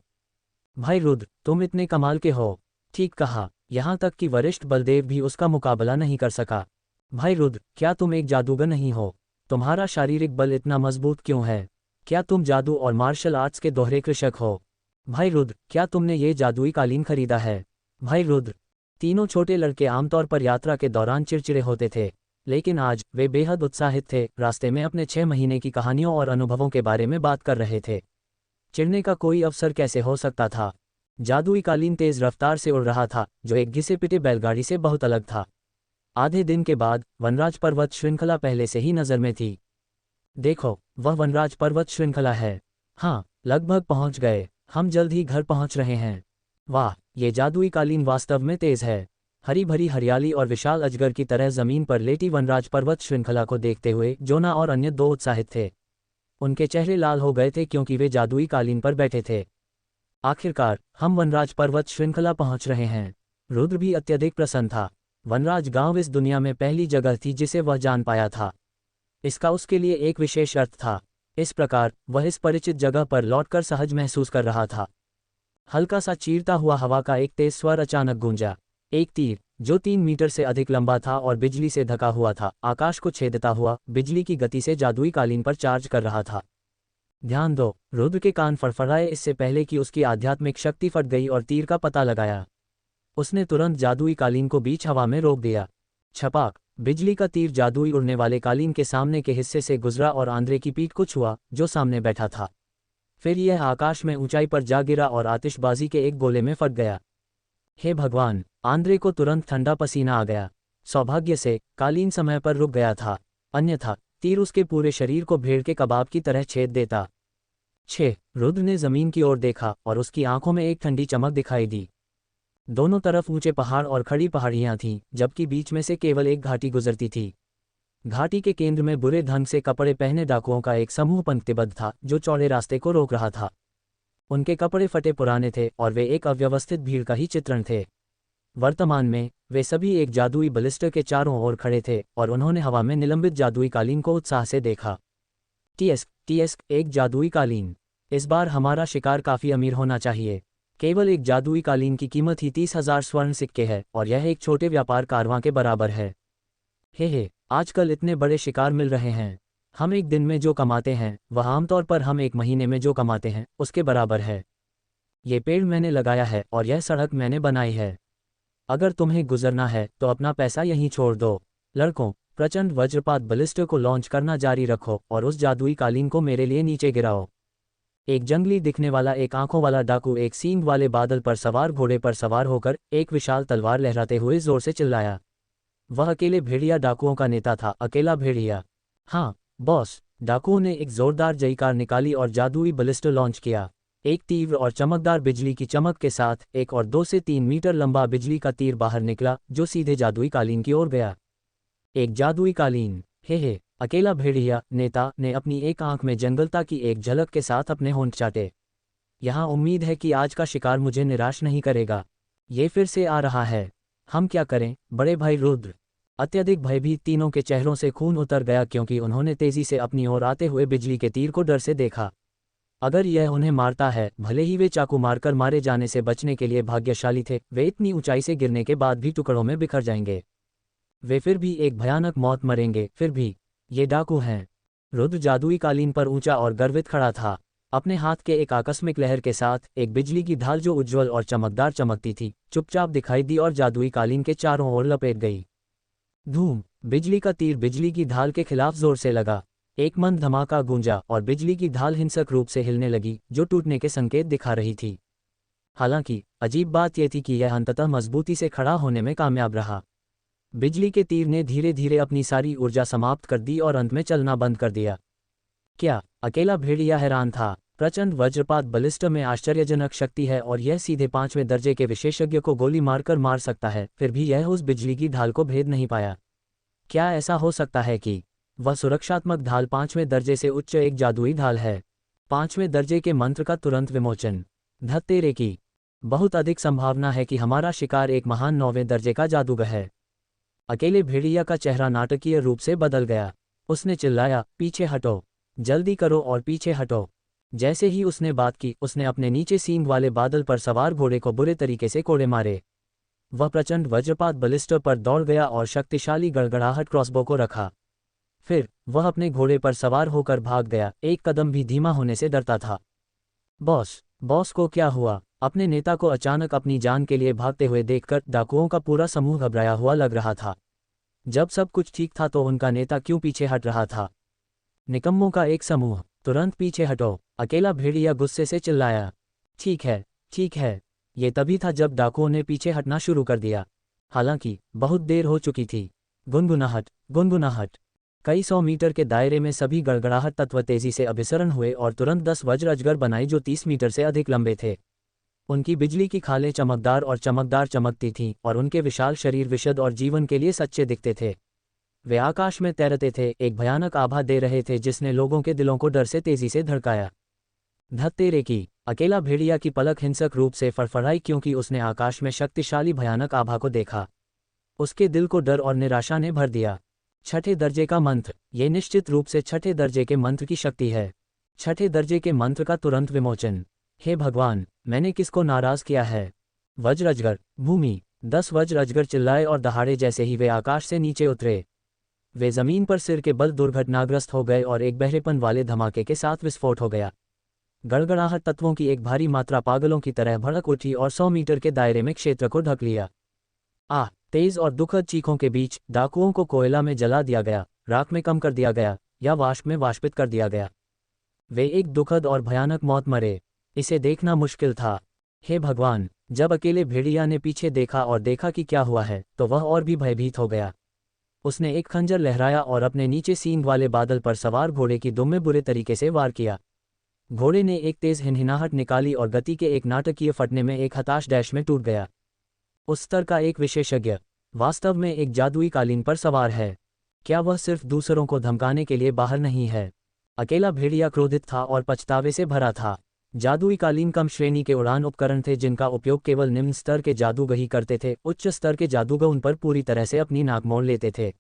[SPEAKER 2] भाई रुद्र, तुम इतने कमाल के हो। ठीक कहा, यहाँ तक कि वरिष्ठ बलदेव भी उसका मुकाबला नहीं कर सका। भाई रुद्र, क्या तुम एक जादूगर नहीं हो? तुम्हारा शारीरिक बल इतना मजबूत क्यों है? क्या तुम जादू और मार्शल आर्ट्स के दोहरे कृषक हो? भाई रुद्र, क्या तुमने ये जादुई कालीन खरीदा है? भाई रुद्र। तीनों छोटे लड़के आमतौर पर यात्रा के दौरान चिड़चिड़े होते थे, लेकिन आज वे बेहद उत्साहित थे। रास्ते में अपने 6 महीने की कहानियों और अनुभवों के बारे में बात कर रहे थे। चिढ़ने का कोई अवसर कैसे हो सकता था? जादुई कालीन तेज रफ्तार से उड़ रहा था, जो एक घिसे पिटे बैलगाड़ी से बहुत अलग था। आधे दिन के बाद वनराज पर्वत श्रृंखला पहले से ही नजर में थी। देखो, वह वनराज पर्वत श्रृंखला है। हाँ, लगभग पहुंच गए। हम जल्द ही घर पहुंच रहे हैं। वाह, ये जादुई कालीन वास्तव में तेज है। हरी भरी हरियाली और विशाल अजगर की तरह जमीन पर लेटी वनराज पर्वत श्रृंखला को देखते हुए जोना और अन्य 2 उत्साहित थे। उनके चेहरे लाल हो गए थे क्योंकि वे जादुई कालीन पर बैठे थे। आखिरकार हम वनराज पर्वत श्रृंखला पहुंच रहे हैं। रुद्र भी अत्यधिक प्रसन्न था। वनराज गांव इस दुनिया में पहली जगह थी जिसे वह जान पाया था। इसका उसके लिए एक विशेष अर्थ था। इस प्रकार वह इस परिचित जगह पर लौटकर सहज महसूस कर रहा था। हल्का सा चीरता हुआ हवा का एक तेज स्वर अचानक गूंजा। एक तीर, जो 3 मीटर से अधिक लंबा था और बिजली से ढका हुआ था, आकाश को छेदता हुआ बिजली की गति से जादुई कालीन पर चार्ज कर रहा था। ध्यान दो। रुद्र के कान फड़फड़ाए इससे पहले कि उसकी आध्यात्मिक शक्ति फट गई और तीर का पता लगाया। उसने तुरंत जादुई कालीन को बीच हवा में रोक दिया। छपाक, बिजली का तीर जादुई उड़ने वाले कालीन के सामने के हिस्से से गुजरा और आंद्रे की पीठ को छुआ, जो सामने बैठा था। फिर यह आकाश में ऊंचाई पर जा गिरा और आतिशबाजी के एक गोले में फट गया। हे भगवान, आंद्रे को तुरंत ठंडा पसीना आ गया। सौभाग्य से कालीन समय पर रुक गया था, अन्यथा तीर उसके पूरे शरीर को भेड़ के कबाब की तरह छेद देता। 6 रुद्र ने जमीन की ओर देखा और उसकी आंखों में एक ठंडी चमक दिखाई दी। दोनों तरफ ऊंचे पहाड़ और खड़ी पहाड़ियां थीं, जबकि बीच में से केवल एक घाटी गुजरती थी। घाटी के केंद्र में बुरे ढंग से कपड़े पहने डाकुओं का एक समूह पंक्तिबद्ध था, जो चौड़े रास्ते को रोक रहा था। उनके कपड़े फटे पुराने थे और वे एक अव्यवस्थित भीड़ का ही चित्रण थे। वर्तमान में वे सभी एक जादुई बलिस्टर के चारों ओर खड़े थे और उन्होंने हवा में निलंबित जादुई कालीन को उत्साह से देखा। टीएस, एक जादुई कालीन। इस बार हमारा शिकार काफी अमीर होना चाहिए। केवल एक जादुई कालीन की कीमत ही 30,000 स्वर्ण सिक्के है और यह एक छोटे व्यापार कारवां के बराबर है। हे, आजकल इतने बड़े शिकार मिल रहे हैं। हम एक दिन में जो कमाते हैं वह आमतौर पर हम एक महीने में जो कमाते हैं उसके बराबर है। ये पेड़ मैंने लगाया है और यह सड़क मैंने बनाई है। अगर तुम्हें गुजरना है तो अपना पैसा यहीं छोड़ दो। लड़कों, प्रचंड वज्रपात बलिस्टर को लॉन्च करना जारी रखो और उस जादुई कालीन को मेरे लिए नीचे गिराओ। एक जंगली दिखने वाला एक आंखों वाला डाकू एक सींग वाले बादल पर सवार घोड़े पर सवार होकर एक विशाल तलवार लहराते हुए जोर से चिल्लाया। वह अकेले भेड़िया डाकुओं का नेता था, अकेला भेड़िया। हाँ बॉस, डाकुओं ने एक जोरदार जयकार निकाली और जादुई बलिस्टर लॉन्च किया। एक तीव्र और चमकदार बिजली की चमक के साथ एक और 2 से 3 मीटर लंबा बिजली का तीर बाहर निकला, जो सीधे जादुई कालीन की ओर गया। एक जादुई कालीन। हे, अकेला भेड़िया नेता ने अपनी एक आंख में जंगलता की एक झलक के साथ अपने होंठ चाटे। यहाँ उम्मीद है कि आज का शिकार मुझे निराश नहीं करेगा। ये फिर से आ रहा है। हम क्या करें, बड़े भाई रुद्र? अत्यधिक भयभीत तीनों के चेहरों से खून उतर गया क्योंकि उन्होंने तेजी से अपनी ओर आते हुए बिजली के तीर को डर से देखा। अगर यह उन्हें मारता है, भले ही वे चाकू मारकर मारे जाने से बचने के लिए भाग्यशाली थे, वे इतनी ऊंचाई से गिरने के बाद भी टुकड़ों में बिखर जाएंगे। वे फिर भी एक भयानक मौत मरेंगे। फिर भी ये डाकू हैं। रुद्र जादुई कालीन पर ऊंचा और गर्वित खड़ा था, अपने हाथ के एक आकस्मिक लहर के साथ एक बिजली की ढाल जो उज्ज्वल और चमकदार चमकती थी, चुपचाप दिखाई दी और जादुई कालीन के चारों ओर लपेट गई। धूम! बिजली का तीर बिजली की ढाल के खिलाफ जोर से लगा। एक मंद धमाका गूंजा और बिजली की ढाल हिंसक रूप से हिलने लगी, जो टूटने के संकेत दिखा रही थी। हालांकि अजीब बात यह थी कि यह अंततः मजबूती से खड़ा होने में कामयाब रहा। बिजली के तीर ने धीरे धीरे अपनी सारी ऊर्जा समाप्त कर दी और अंत में चलना बंद कर दिया। क्या? अकेला भेड़िया हैरान था। प्रचंड वज्रपात बलिस्टर में आश्चर्यजनक शक्ति है और यह सीधे 5वें दर्जे के विशेषज्ञ को गोली मारकर मार सकता है, फिर भी यह उस बिजली की ढाल को भेद नहीं पाया। क्या ऐसा हो सकता है कि वह सुरक्षात्मक ढाल 5वें दर्जे से उच्च एक जादुई ढाल है? 5वें दर्जे के मंत्र का तुरंत विमोचन। धत्तेरे की बहुत अधिक संभावना है कि हमारा शिकार एक महान 9वें दर्जे का जादूगर है। अकेले भेड़िया का चेहरा नाटकीय रूप से बदल गया। उसने चिल्लाया, पीछे हटो, जल्दी करो और पीछे हटो। जैसे ही उसने बात की, उसने अपने नीचे सींग वाले बादल पर सवार घोड़े को बुरे तरीके से कोड़े मारे। वह प्रचंड वज्रपात बलिस्टर पर दौड़ गया और शक्तिशाली गड़गड़ाहट क्रॉसबो को रखा। फिर वह अपने घोड़े पर सवार होकर भाग गया, एक कदम भी धीमा होने से डरता था। बॉस बॉस को क्या हुआ? अपने नेता को अचानक अपनी जान के लिए भागते हुए देखकर डाकुओं का पूरा समूह घबराया हुआ लग रहा था। जब सब कुछ ठीक था तो उनका नेता क्यों पीछे हट रहा था? निकम्मों का एक समूह, तुरंत पीछे हटो! अकेला भेड़िया गुस्से से चिल्लाया। ठीक है, ठीक है। ये तभी था जब डाकुओं ने पीछे हटना शुरू कर दिया। हालांकि बहुत देर हो चुकी थी। गुनगुनाहट, गुनगुनाहट। कई 100 मीटर के दायरे में सभी गड़गड़ाहट तत्व तेजी से अभिसरण हुए और तुरंत 10 वज्र अजगर बनाई जो 30 मीटर से अधिक लंबे थे। उनकी बिजली की खालें चमकदार और चमकदार चमकती थीं और उनके विशाल शरीर विशद और जीवन के लिए सच्चे दिखते थे। वे आकाश में तैरते थे, एक भयानक आभा दे रहे थे जिसने लोगों के दिलों को डर से तेजी से धड़काया। धत तेरे की! अकेला भेड़िया की पलक हिंसक रूप से फड़फड़ाई क्योंकि उसने आकाश में शक्तिशाली भयानक आभा को देखा। उसके दिल को डर और निराशा ने भर दिया। छठे दर्जे का मंत्र! ये निश्चित रूप से छठे दर्जे के मंत्र की शक्ति है। छठे दर्जे के मंत्र का तुरंत विमोचन। हे भगवान, मैंने किसको नाराज किया है? वज्र अजगर, भूमि! 10 वज्र अजगर चिल्लाए और दहाड़े जैसे ही वे आकाश से नीचे उतरे। वे जमीन पर सिर के बल दुर्घटनाग्रस्त हो गए और एक बहरेपन वाले धमाके के साथ विस्फोट हो गया। गड़गड़ाहट तत्वों की एक भारी मात्रा पागलों की तरह भड़क उठी और 100 मीटर के दायरे में क्षेत्र को ढक लिया। तेज और दुखद चीखों के बीच डाकुओं को कोयला में जला दिया गया, राख में कम कर दिया गया या वाष्प में वाष्पित कर दिया गया। वे एक दुखद और भयानक मौत मरे। इसे देखना मुश्किल था। हे भगवान! जब अकेले भेड़िया ने पीछे देखा और देखा कि क्या हुआ है, तो वह और भी भयभीत हो गया। उसने एक खंजर लहराया और अपने नीचे सींग वाले बादल पर सवार घोड़े की दुम में बुरे तरीके से वार किया। घोड़े ने एक तेज हिनहिनाहट निकाली और गति के एक नाटकीय फटने में एक हताश डैश में टूट गया। उस स्तर का एक विशेषज्ञ वास्तव में एक जादुई कालीन पर सवार है। क्या वह सिर्फ दूसरों को धमकाने के लिए बाहर नहीं है? अकेला भेड़िया क्रोधित था और पछतावे से भरा था। जादुई कालीन कम श्रेणी के उड़ान उपकरण थे जिनका उपयोग केवल निम्न स्तर के जादूगर ही करते थे। उच्च स्तर के जादूगर उन पर पूरी तरह से अपनी नाक मोड़ लेते थे।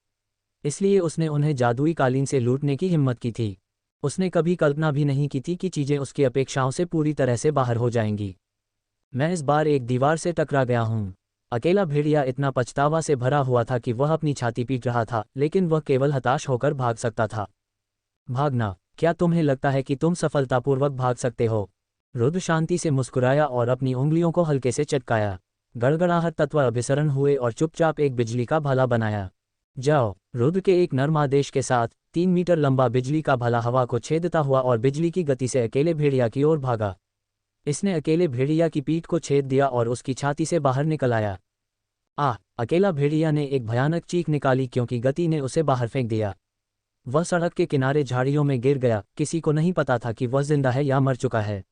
[SPEAKER 2] इसलिए उसने उन्हें जादुई कालीन से लूटने की हिम्मत की थी। उसने कभी कल्पना भी नहीं की थी कि चीजें उसकी अपेक्षाओं से पूरी तरह से बाहर हो जाएंगी। मैं इस बार एक दीवार से टकरा गया हूँ। अकेला भेड़िया इतना पछतावा से भरा हुआ था कि वह अपनी छाती पीट रहा था, लेकिन वह केवल हताश होकर भाग सकता था। भागना! क्या तुम्हें लगता है कि तुम सफलतापूर्वक भाग सकते हो? रुद्र शांति से मुस्कुराया और अपनी उंगलियों को हल्के से चटकाया। गड़गड़ाहट तत्व अभिसरण हुए और चुपचाप एक बिजली का भाला बनाया। जाओ! रुद्र के एक नर्म आदेश के साथ 3 मीटर लंबा बिजली का भाला हवा को छेदता हुआ और बिजली की गति से अकेले भेड़िया की ओर भागा। इसने अकेले भेड़िया की पीठ को छेद दिया और उसकी छाती से बाहर निकल आया। अकेला भेड़िया ने एक भयानक चीख निकाली क्योंकि गति ने उसे बाहर फेंक दिया। वह सड़क के किनारे झाड़ियों में गिर गया। किसी को नहीं पता था कि वह जिंदा है या मर चुका है।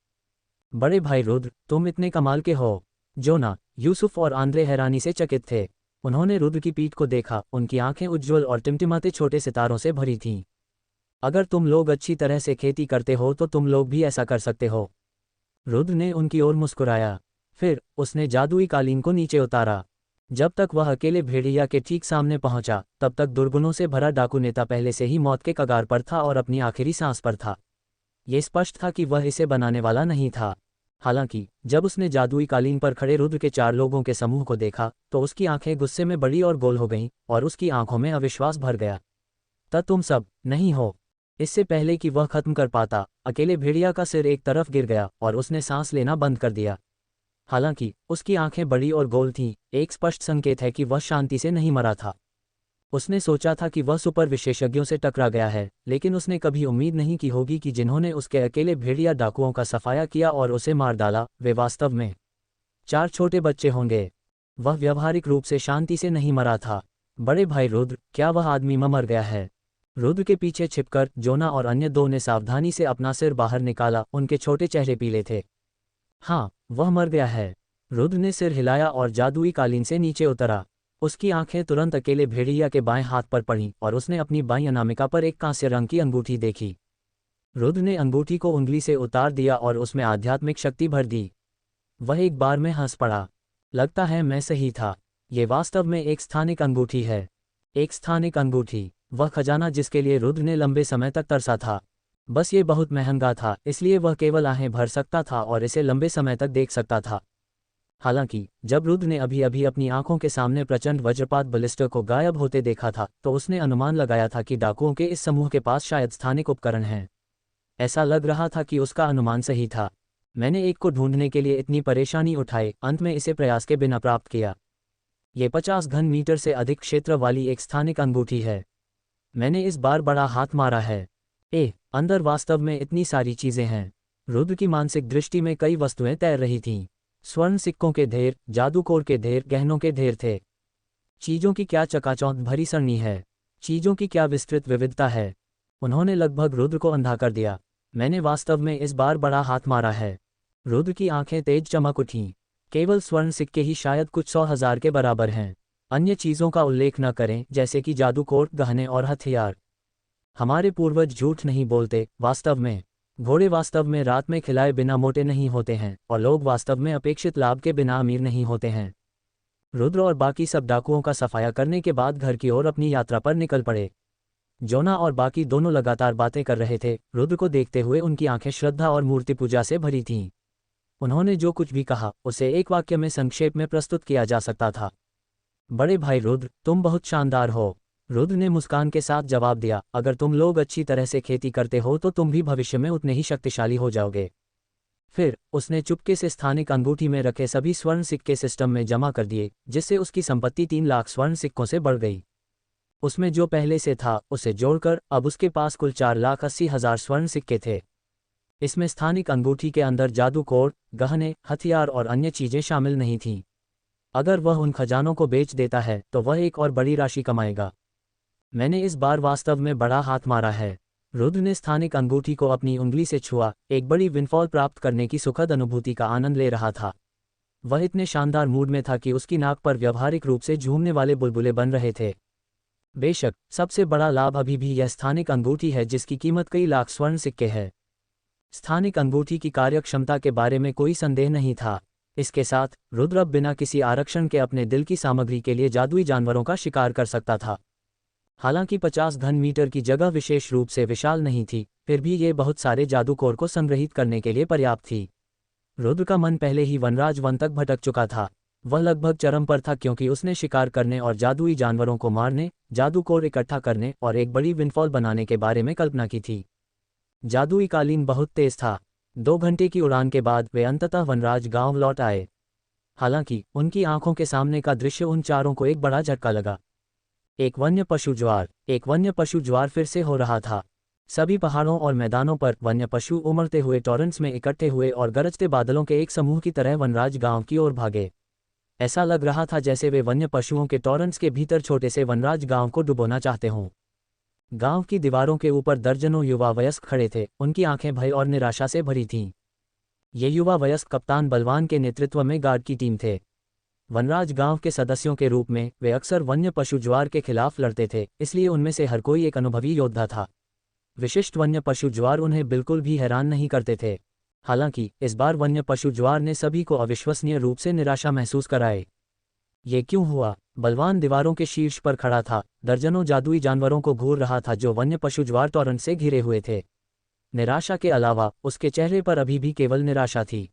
[SPEAKER 2] बड़े भाई रुद्र, तुम इतने कमाल के हो! जोना, यूसुफ और आंद्रे हैरानी से चकित थे। उन्होंने रुद्र की पीठ को देखा। उनकी आंखें उज्ज्वल और टिमटिमाते छोटे सितारों से भरी थीं। अगर तुम लोग अच्छी तरह से खेती करते हो तो तुम लोग भी ऐसा कर सकते हो। रुद्र ने उनकी ओर मुस्कुराया। फिर उसने जादुई कालीन को नीचे उतारा। जब तक वह अकेले भेड़िया के ठीक सामने पहुंचा, तब तक दुर्गुणों से भरा डाकू नेता पहले से ही मौत के कगार पर था और अपनी आखिरी सांस पर था। ये स्पष्ट था कि वह इसे बनाने वाला नहीं था। हालांकि जब उसने जादुई कालीन पर खड़े रुद्र के 4 लोगों के समूह को देखा, तो उसकी आंखें गुस्से में बड़ी और गोल हो गईं और उसकी आंखों में अविश्वास भर गया। तुम सब नहीं हो! इससे पहले कि वह खत्म कर पाता, अकेले भेड़िया का सिर एक तरफ गिर गया और उसने सांस लेना बंद कर दिया। हालांकि उसकी आंखें बड़ी और गोल थीं, एक स्पष्ट संकेत है कि वह शांति से नहीं मरा था। उसने सोचा था कि वह सुपर विशेषज्ञों से टकरा गया है, लेकिन उसने कभी उम्मीद नहीं की होगी कि जिन्होंने उसके अकेले भेड़िया डाकुओं का सफाया किया और उसे मार डाला, वे वास्तव में 4 छोटे बच्चे होंगे। वह व्यावहारिक रूप से शांति से नहीं मरा था। बड़े भाई रुद्र, क्या वह आदमी मर गया है? रुद्र के पीछे छिपकर जोना और अन्य 2 ने सावधानी से अपना सिर बाहर निकाला। उनके छोटे चेहरे पीले थे। हाँ, वह मर गया है। रुद्र ने सिर हिलाया और जादुई कालीन से नीचे उतरा। उसकी आंखें तुरंत अकेले भेड़िया के बाएं हाथ पर पड़ीं और उसने अपनी बाईं अनामिका पर एक कांस्य रंग की अंगूठी देखी। रुद्र ने अंगूठी को उंगली से उतार दिया और उसमें आध्यात्मिक शक्ति भर दी। वह एक बार में हंस पड़ा। लगता है मैं सही था। ये वास्तव में एक स्थानिक अंगूठी है। एक स्थानिक अंगूठी, वह खजाना जिसके लिए रुद्र ने लंबे समय तक तरसा था। बस ये बहुत महंगा था, इसलिए वह केवल आहें भर सकता था और इसे लंबे समय तक देख सकता था। हालांकि जब रुद्र ने अभी अभी अपनी आंखों के सामने प्रचंड वज्रपात बलिस्टर को गायब होते देखा था, तो उसने अनुमान लगाया था कि डाकुओं के इस समूह के पास शायद स्थानिक उपकरण हैं। ऐसा लग रहा था कि उसका अनुमान सही था। मैंने एक को ढूंढने के लिए इतनी परेशानी उठाई, अंत में इसे प्रयास के बिना प्राप्त किया। ये 50 घन मीटर से अधिक क्षेत्र वाली एक स्थानिक अंगूठी है। मैंने इस बार बड़ा हाथ मारा है। अंदर वास्तव में इतनी सारी चीजें हैं। रुद्र की मानसिक दृष्टि में कई वस्तुएं तैर रही थीं। स्वर्ण सिक्कों के ढेर, जादूकोर के ढेर, गहनों के ढेर थे। चीजों की क्या चकाचौंध भरी सरणी है। चीजों की क्या विस्तृत विविधता है। उन्होंने लगभग रुद्र को अंधा कर दिया। मैंने वास्तव में इस बार बड़ा हाथ मारा है। रुद्र की आंखें तेज चमक उठीं। केवल स्वर्ण सिक्के ही शायद कुछ 100,000 के बराबर हैं। अन्य चीजों का उल्लेख न करें, जैसे कि जादूकोर, गहने और हथियार। हमारे पूर्वज झूठ नहीं बोलते। वास्तव में घोड़े वास्तव में रात में खिलाए बिना मोटे नहीं होते हैं, और लोग वास्तव में अपेक्षित लाभ के बिना अमीर नहीं होते हैं। रुद्र और बाकी सब डाकुओं का सफाया करने के बाद घर की ओर अपनी यात्रा पर निकल पड़े। जोना और बाकी दोनों लगातार बातें कर रहे थे। रुद्र को देखते हुए उनकी आंखें श्रद्धा और मूर्ति पूजा से भरी थीं। उन्होंने जो कुछ भी कहा उसे एक वाक्य में संक्षेप में प्रस्तुत किया जा सकता था। बड़े भाई रुद्र, तुम बहुत शानदार हो। रुद्र ने मुस्कान के साथ जवाब दिया, अगर तुम लोग अच्छी तरह से खेती करते हो तो तुम भी भविष्य में उतने ही शक्तिशाली हो जाओगे। फिर उसने चुपके से स्थानिक अंगूठी में रखे सभी स्वर्ण सिक्के सिस्टम में जमा कर दिए, जिससे उसकी संपत्ति 3 लाख स्वर्ण सिक्कों से बढ़ गई। उसमें जो पहले से था उसे जोड़कर अब उसके पास कुल 4,80,000 स्वर्ण सिक्के थे। इसमें स्थानिक अंगूठी के अंदर जादूकोर, गहने, हथियार और अन्य चीजें शामिल नहीं थीं। अगर वह उन खजानों को बेच देता है तो वह एक और बड़ी राशि कमाएगा। मैंने इस बार वास्तव में बड़ा हाथ मारा है। रुद्र ने स्थानिक अंगूठी को अपनी उंगली से छुआ, एक बड़ी विंडफॉल प्राप्त करने की सुखद अनुभूति का आनंद ले रहा था। वह इतने शानदार मूड में था कि उसकी नाक पर व्यावहारिक रूप से झूमने वाले बुलबुले बन रहे थे। बेशक सबसे बड़ा लाभ अभी भी यह स्थानिक अंगूठी है, जिसकी कीमत कई लाख स्वर्ण सिक्के है। स्थानिक अंगूठी की कार्यक्षमता के बारे में कोई संदेह नहीं था। इसके साथ रुद्र अब बिना किसी आरक्षण के अपने दिल की सामग्री के लिए जादुई जानवरों का शिकार कर सकता था। हालांकि 50 घन मीटर की जगह विशेष रूप से विशाल नहीं थी, फिर भी ये बहुत सारे जादूकोर को संग्रहित करने के लिए पर्याप्त थी। रुद्र का मन पहले ही वनराज वन तक भटक चुका था। वह लगभग चरम पर था, क्योंकि उसने शिकार करने और जादुई जानवरों को मारने, जादूकोर इकट्ठा करने और एक बड़ी विंडफॉल बनाने के बारे में कल्पना की थी। जादुई कालीन बहुत तेज था। 2 घंटे की उड़ान के बाद वे अंततः वनराज गांव लौट आए। हालांकि उनकी आंखों के सामने का दृश्य उन चारों को एक बड़ा झटका लगा। एक वन्य पशु ज्वार फिर से हो रहा था। सभी पहाड़ों और मैदानों पर वन्य पशु उमड़ते हुए टॉरेंट्स में इकट्ठे हुए और गरजते बादलों के एक समूह की तरह वनराज गांव की ओर भागे। ऐसा लग रहा था जैसे वे वन्य पशुओं के टॉरेंट्स के भीतर छोटे से वनराज गांव को डुबोना चाहते हों। गांव की दीवारों के ऊपर दर्जनों युवा वयस्क खड़े थे। उनकी आंखें भय और निराशा से भरी थीं। ये युवा वयस्क कप्तान बलवान के नेतृत्व में गार्ड की टीम थे। वनराज गांव के सदस्यों के रूप में वे अक्सर वन्य पशु ज्वार के खिलाफ लड़ते थे, इसलिए उनमें से हर कोई एक अनुभवी योद्धा था। विशिष्ट वन्य पशु ज्वार उन्हें बिल्कुल भी हैरान नहीं करते थे। हालांकि इस बार वन्य पशु ज्वार ने सभी को अविश्वसनीय रूप से निराशा महसूस कराए। ये क्यों हुआ? बलवान दीवारों के शीर्ष पर खड़ा था, दर्जनों जादुई जानवरों को घूर रहा था जो वन्य पशु ज्वार टॉरेंट से घिरे हुए थे। निराशा के अलावा उसके चेहरे पर अभी भी केवल निराशा थी।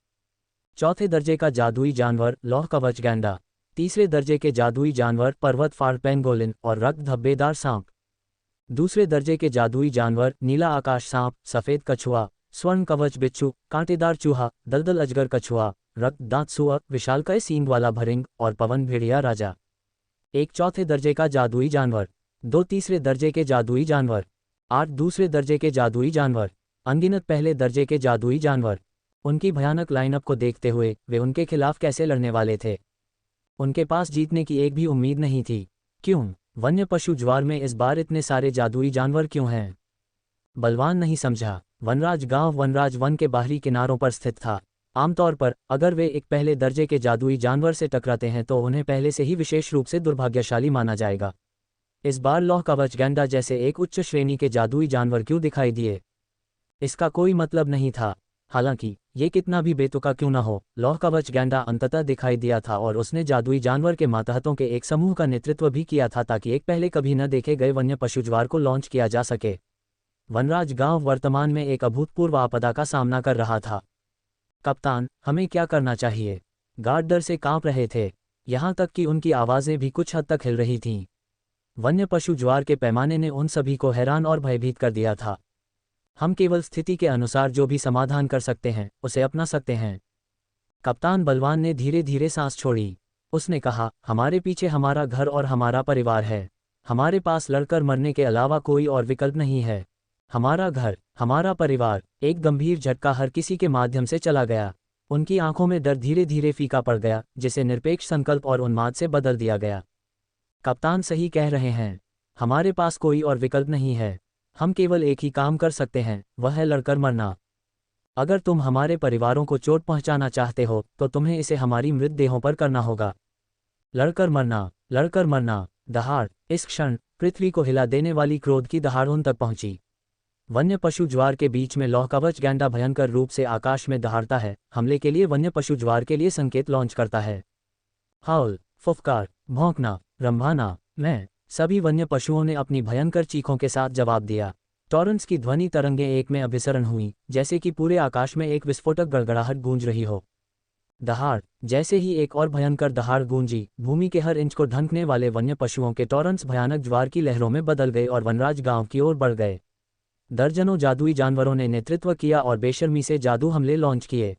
[SPEAKER 2] चौथे दर्जे का जादुई जानवर लौह कवच गैंडा, तीसरे दर्जे के जादुई जानवर पर्वत फाड़ पेंगोलिन और रक्त धब्बेदार सांप, दूसरे दर्जे के जादुई जानवर नीला आकाश सांप, सफेद कछुआ, स्वर्ण कवच बिच्छू, कांटेदार चूहा, दलदल अजगर कछुआ, रक्त दांत सुअर, विशालकाय सींग वाला भरिंग और पवन भेड़िया राजा। एक चौथे दर्जे का जादुई जानवर, 2 तीसरे दर्जे के जादुई जानवर, 8 दूसरे दर्जे के जादुई जानवर, अनगिनत पहले दर्जे के जादुई जानवर। उनकी भयानक लाइनअप को देखते हुए वे उनके खिलाफ कैसे लड़ने वाले थे? उनके पास जीतने की एक भी उम्मीद नहीं थी। क्यों? वन्य पशु ज्वार में इस बार इतने सारे जादुई जानवर क्यों हैं? बलवान नहीं समझा। वनराज गांव वनराज वन के बाहरी किनारों पर स्थित था। आमतौर पर अगर वे एक पहले दर्जे के जादुई जानवर से टकराते हैं तो उन्हें पहले से ही विशेष रूप से दुर्भाग्यशाली माना जाएगा। इस बार लौह कवच गैंडा जैसे एक उच्च श्रेणी के जादुई जानवर क्यों दिखाई दिए? इसका कोई मतलब नहीं था। हालांकि ये कितना भी बेतुका क्यों न हो, लौह कवच गैंडा अंततः दिखाई दिया था और उसने जादुई जानवर के मातहतों के एक समूह का नेतृत्व भी किया था ताकि एक पहले कभी न देखे गए वन्य पशु ज्वार को लॉन्च किया जा सके। वनराज गांव वर्तमान में एक अभूतपूर्व आपदा का सामना कर रहा था। कप्तान, हमें क्या करना चाहिए? गार्ड डर से कांप रहे थे, यहाँ तक कि उनकी आवाज़ें भी कुछ हद तक हिल रही थीं। वन्य पशु ज्वार के पैमाने ने उन सभी को हैरान और भयभीत कर दिया था। हम केवल स्थिति के अनुसार जो भी समाधान कर सकते हैं उसे अपना सकते हैं। कप्तान बलवान ने धीरे धीरे सांस छोड़ी। उसने कहा, हमारे पीछे हमारा घर और हमारा परिवार है। हमारे पास लड़कर मरने के अलावा कोई और विकल्प नहीं है। हमारा घर, हमारा परिवार। एक गंभीर झटका हर किसी के माध्यम से चला गया। उनकी आंखों में डर धीरे धीरे फीका पड़ गया, जिसे निरपेक्ष संकल्प और उन्माद से बदल दिया गया। कप्तान सही कह रहे हैं, हमारे पास कोई और विकल्प नहीं है। हम केवल एक ही काम कर सकते हैं, वह है लड़कर मरना। अगर तुम हमारे परिवारों को चोट पहुंचाना चाहते हो तो तुम्हें इसे हमारी मृतदेहों पर करना होगा। लड़कर मरना, लड़कर मरना। दहाड़। इस क्षण पृथ्वी को हिला देने वाली क्रोध की दहाड़ उन तक पहुंची। वन्य पशु ज्वार के बीच में लौह कवच गैंडा भयंकर रूप से आकाश में दहाड़ता है, हमले के लिए वन्य पशु ज्वार के लिए संकेत लॉन्च करता है। हाउल, फुफकार, भौंकना, रंभाना, मैं, सभी वन्य पशुओं ने अपनी भयंकर चीखों के साथ जवाब दिया। टॉरंस की ध्वनि तरंगें एक में अभिसरण हुई, जैसे कि पूरे आकाश में एक विस्फोटक गड़गड़ाहट गूंज रही हो। दहाड़। जैसे ही एक और भयंकर दहाड़ गूंजी, भूमि के हर इंच को ढंकने वाले वन्य पशुओं के टॉरंस भयानक ज्वार की लहरों में बदल गए और वनराज गांव की ओर बढ़ गए। दर्जनों जादुई जानवरों ने नेतृत्व किया और बेशर्मी से जादू हमले लॉन्च किए।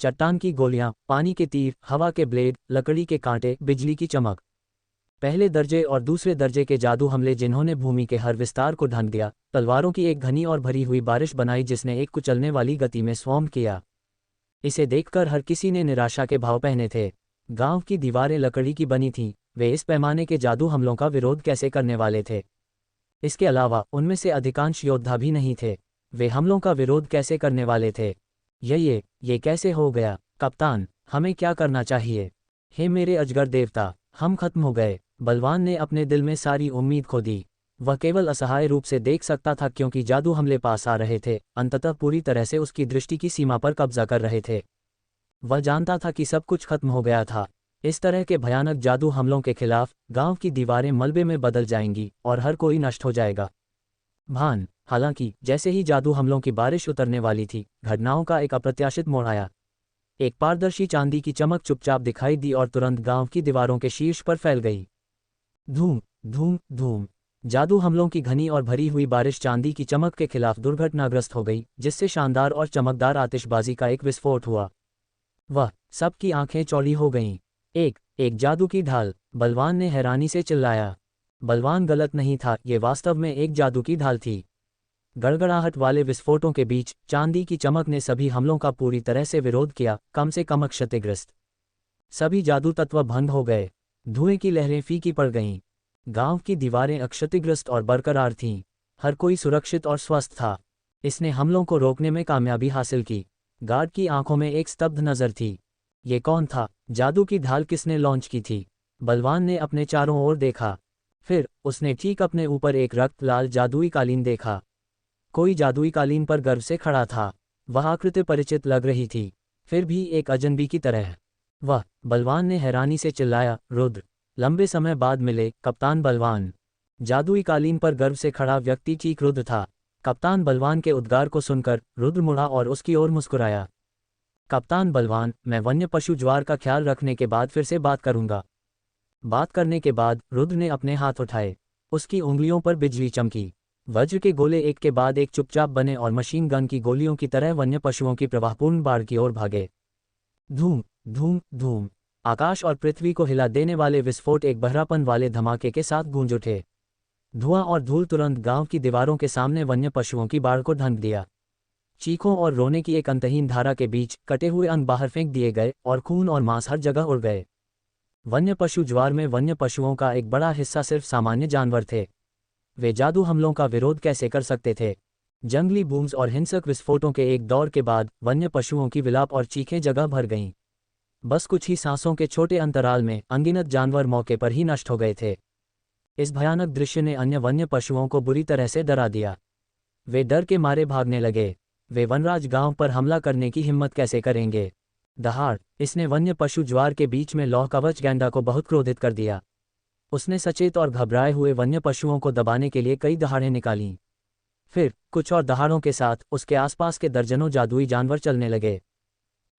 [SPEAKER 2] चट्टान की गोलियां, पानी के तीर, हवा के ब्लेड, लकड़ी के कांटे, बिजली की चमक। पहले दर्जे और दूसरे दर्जे के जादू हमले जिन्होंने भूमि के हर विस्तार को ढंक दिया, तलवारों की एक घनी और भरी हुई बारिश बनाई जिसने एक कुचलने वाली गति में स्वॉर्म किया। इसे देखकर हर किसी ने निराशा के भाव पहने थे। गांव की दीवारें लकड़ी की बनी थीं, वे इस पैमाने के जादू हमलों का विरोध कैसे करने वाले थे? इसके अलावा उनमें से अधिकांश योद्धा भी नहीं थे। वे हमलों का विरोध कैसे करने वाले थे? ये कैसे हो गया? कप्तान, हमें क्या करना चाहिए? हे मेरे अजगर देवता, हम खत्म हो गए। बलवान ने अपने दिल में सारी उम्मीद खो दी। वह केवल असहाय रूप से देख सकता था क्योंकि जादू हमले पास आ रहे थे, अंततः पूरी तरह से उसकी दृष्टि की सीमा पर कब्जा कर रहे थे। वह जानता था कि सब कुछ खत्म हो गया था। इस तरह के भयानक जादू हमलों के खिलाफ गांव की दीवारें मलबे में बदल जाएंगी और हर कोई नष्ट हो जाएगा। भान। हालांकि जैसे ही जादू हमलों की बारिश उतरने वाली थी, घटनाओं का एक अप्रत्याशित मोड़ आया। एक पारदर्शी चांदी की चमक चुपचाप दिखाई दी और तुरंत गांव की दीवारों के शीर्ष पर फैल गई। धूम, धूम, धूम। जादू हमलों की घनी और भरी हुई बारिश चांदी की चमक के खिलाफ दुर्घटनाग्रस्त हो गई, जिससे शानदार और चमकदार आतिशबाजी का एक विस्फोट हुआ। वह सबकी आंखें चौड़ी हो गईं। एक जादू की ढाल। बलवान ने हैरानी से चिल्लाया। बलवान गलत नहीं था, ये वास्तव में एक जादू की ढाल थी। गड़गड़ाहट वाले विस्फोटों के बीच चांदी की चमक ने सभी हमलों का पूरी तरह से विरोध किया, कम से कम क्षतिग्रस्त। सभी जादू तत्व भंग हो गए। धुएं की लहरें फीकी पड़ गईं। गांव की दीवारें अक्षतिग्रस्त और बरकरार थीं। हर कोई सुरक्षित और स्वस्थ था। इसने हमलों को रोकने में कामयाबी हासिल की। गार्ड की आंखों में एक स्तब्ध नज़र थी। ये कौन था? जादू की ढाल किसने लॉन्च की थी? बलवान ने अपने चारों ओर देखा। फिर उसने ठीक अपने ऊपर एक रक्त लाल जादुई कालीन देखा। कोई जादुई कालीन पर गर्व से खड़ा था। वह आकृति परिचित लग रही थी, फिर भी एक अजनबी की तरह। वह। बलवान ने हैरानी से चिल्लाया, रुद्र! लंबे समय बाद मिले, कप्तान बलवान। जादुई कालीन पर गर्व से खड़ा व्यक्ति ठीक रुद्र था। कप्तान बलवान के उद्गार को सुनकर रुद्र मुड़ा और उसकी ओर मुस्कुराया। कप्तान बलवान, मैं वन्य पशु ज्वार का ख्याल रखने के बाद फिर से बात करूंगा। बात करने के बाद रुद्र ने अपने हाथ उठाए। उसकी उंगलियों पर बिजली चमकी। वज्र के गोले एक के बाद एक चुपचाप बने और मशीन गन की गोलियों की तरह वन्य पशुओं की प्रवाहपूर्ण बाढ़ की ओर भागे। धूम, धूम, धूम। आकाश और पृथ्वी को हिला देने वाले विस्फोट एक बहरापन वाले धमाके के साथ गूंज उठे। धुआं और धूल तुरंत गांव की दीवारों के सामने वन्य पशुओं की बाढ़ को ढंक दिया। चीखों और रोने की एक अंतहीन धारा के बीच कटे हुए अंग बाहर फेंक दिए गए और खून और मांस हर जगह उड़ गए। वन्य पशु ज्वार में वन्य पशुओं का एक बड़ा हिस्सा सिर्फ सामान्य जानवर थे। वे जादू हमलों का विरोध कैसे कर सकते थे? जंगली बूम्स और हिंसक विस्फोटों के एक दौर के बाद वन्य पशुओं की विलाप और चीखें जगह भर गईं। बस कुछ ही सांसों के छोटे अंतराल में अनगिनत जानवर मौके पर ही नष्ट हो गए थे। इस भयानक दृश्य ने अन्य वन्य पशुओं को बुरी तरह से डरा दिया। वे डर के मारे भागने लगे। वे वनराज गांव पर हमला करने की हिम्मत कैसे करेंगे? दहाड़। इसने वन्य पशु ज्वार के बीच में लौह कवच गैंडा को बहुत क्रोधित कर दिया। उसने सचेत और घबराए हुए वन्य पशुओं को दबाने के लिए कई दहाड़ें निकालीं। फिर कुछ और दहाड़ों के साथ उसके आसपास के दर्जनों जादुई जानवर चलने लगे।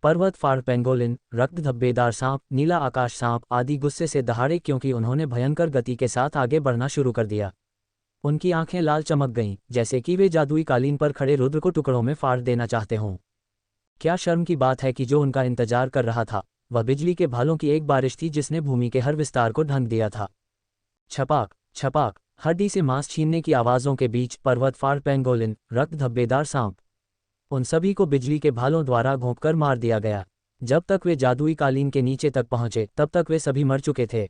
[SPEAKER 2] पर्वत फाड़ पेंगोलिन, रक्त धब्बेदार सांप, नीला आकाश सांप आदि गुस्से से दहाड़े क्योंकि उन्होंने भयंकर गति के साथ आगे बढ़ना शुरू कर दिया। उनकी आंखें लाल चमक गईं, जैसे कि वे जादुई कालीन पर खड़े रुद्र को टुकड़ों में फाड़ देना चाहते हों। क्या शर्म की बात है कि जो उनका इंतजार कर रहा था वह बिजली के भालों की एक बारिश थी जिसने भूमि के हर विस्तार को ढंक दिया था। छपाक छपाक, हड्डी से मांस छीनने की आवाज़ों के बीच पर्वत फाड़ पेंगोलिन, रक्त धब्बेदार सांप, उन सभी को बिजली के भालों द्वारा घोंपकर मार दिया गया। जब तक वे जादुई कालीन के नीचे तक पहुंचे तब तक वे सभी मर चुके थे।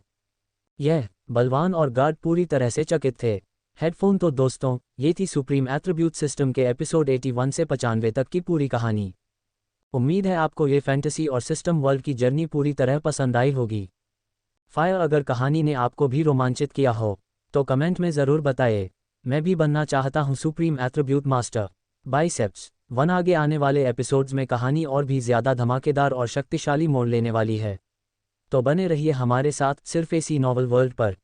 [SPEAKER 2] यह बलवान और गार्ड पूरी तरह से चकित थे। हेडफोन तो दोस्तों, ये थी सुप्रीम एट्रीब्यूट सिस्टम के एपिसोड 81 से 95 तक की पूरी कहानी। उम्मीद है आपको ये फैंटेसी और सिस्टम वर्ल्ड की जर्नी पूरी तरह पसंद आई होगी। फायर अगर कहानी ने आपको भी रोमांचित किया हो तो कमेंट में ज़रूर बताइए। मैं भी बनना चाहता हूँ सुप्रीम एट्रीब्यूट मास्टर। बाइसेप्स 1 आगे आने वाले एपिसोड्स में कहानी और भी ज़्यादा धमाकेदार और शक्तिशाली मोड़ लेने वाली है, तो बने रहिए हमारे साथ सिर्फ एसी नॉवल वर्ल्ड पर।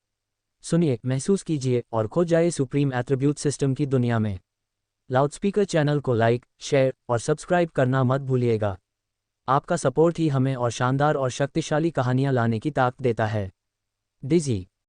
[SPEAKER 2] सुनिए, महसूस कीजिए और खो जाइए सुप्रीम एट्रीब्यूट सिस्टम की दुनिया में। लाउडस्पीकर चैनल को लाइक, शेयर और सब्सक्राइब करना मत भूलिएगा। आपका सपोर्ट ही हमें और शानदार और शक्तिशाली कहानियाँ लाने की ताकत देता है। डिजी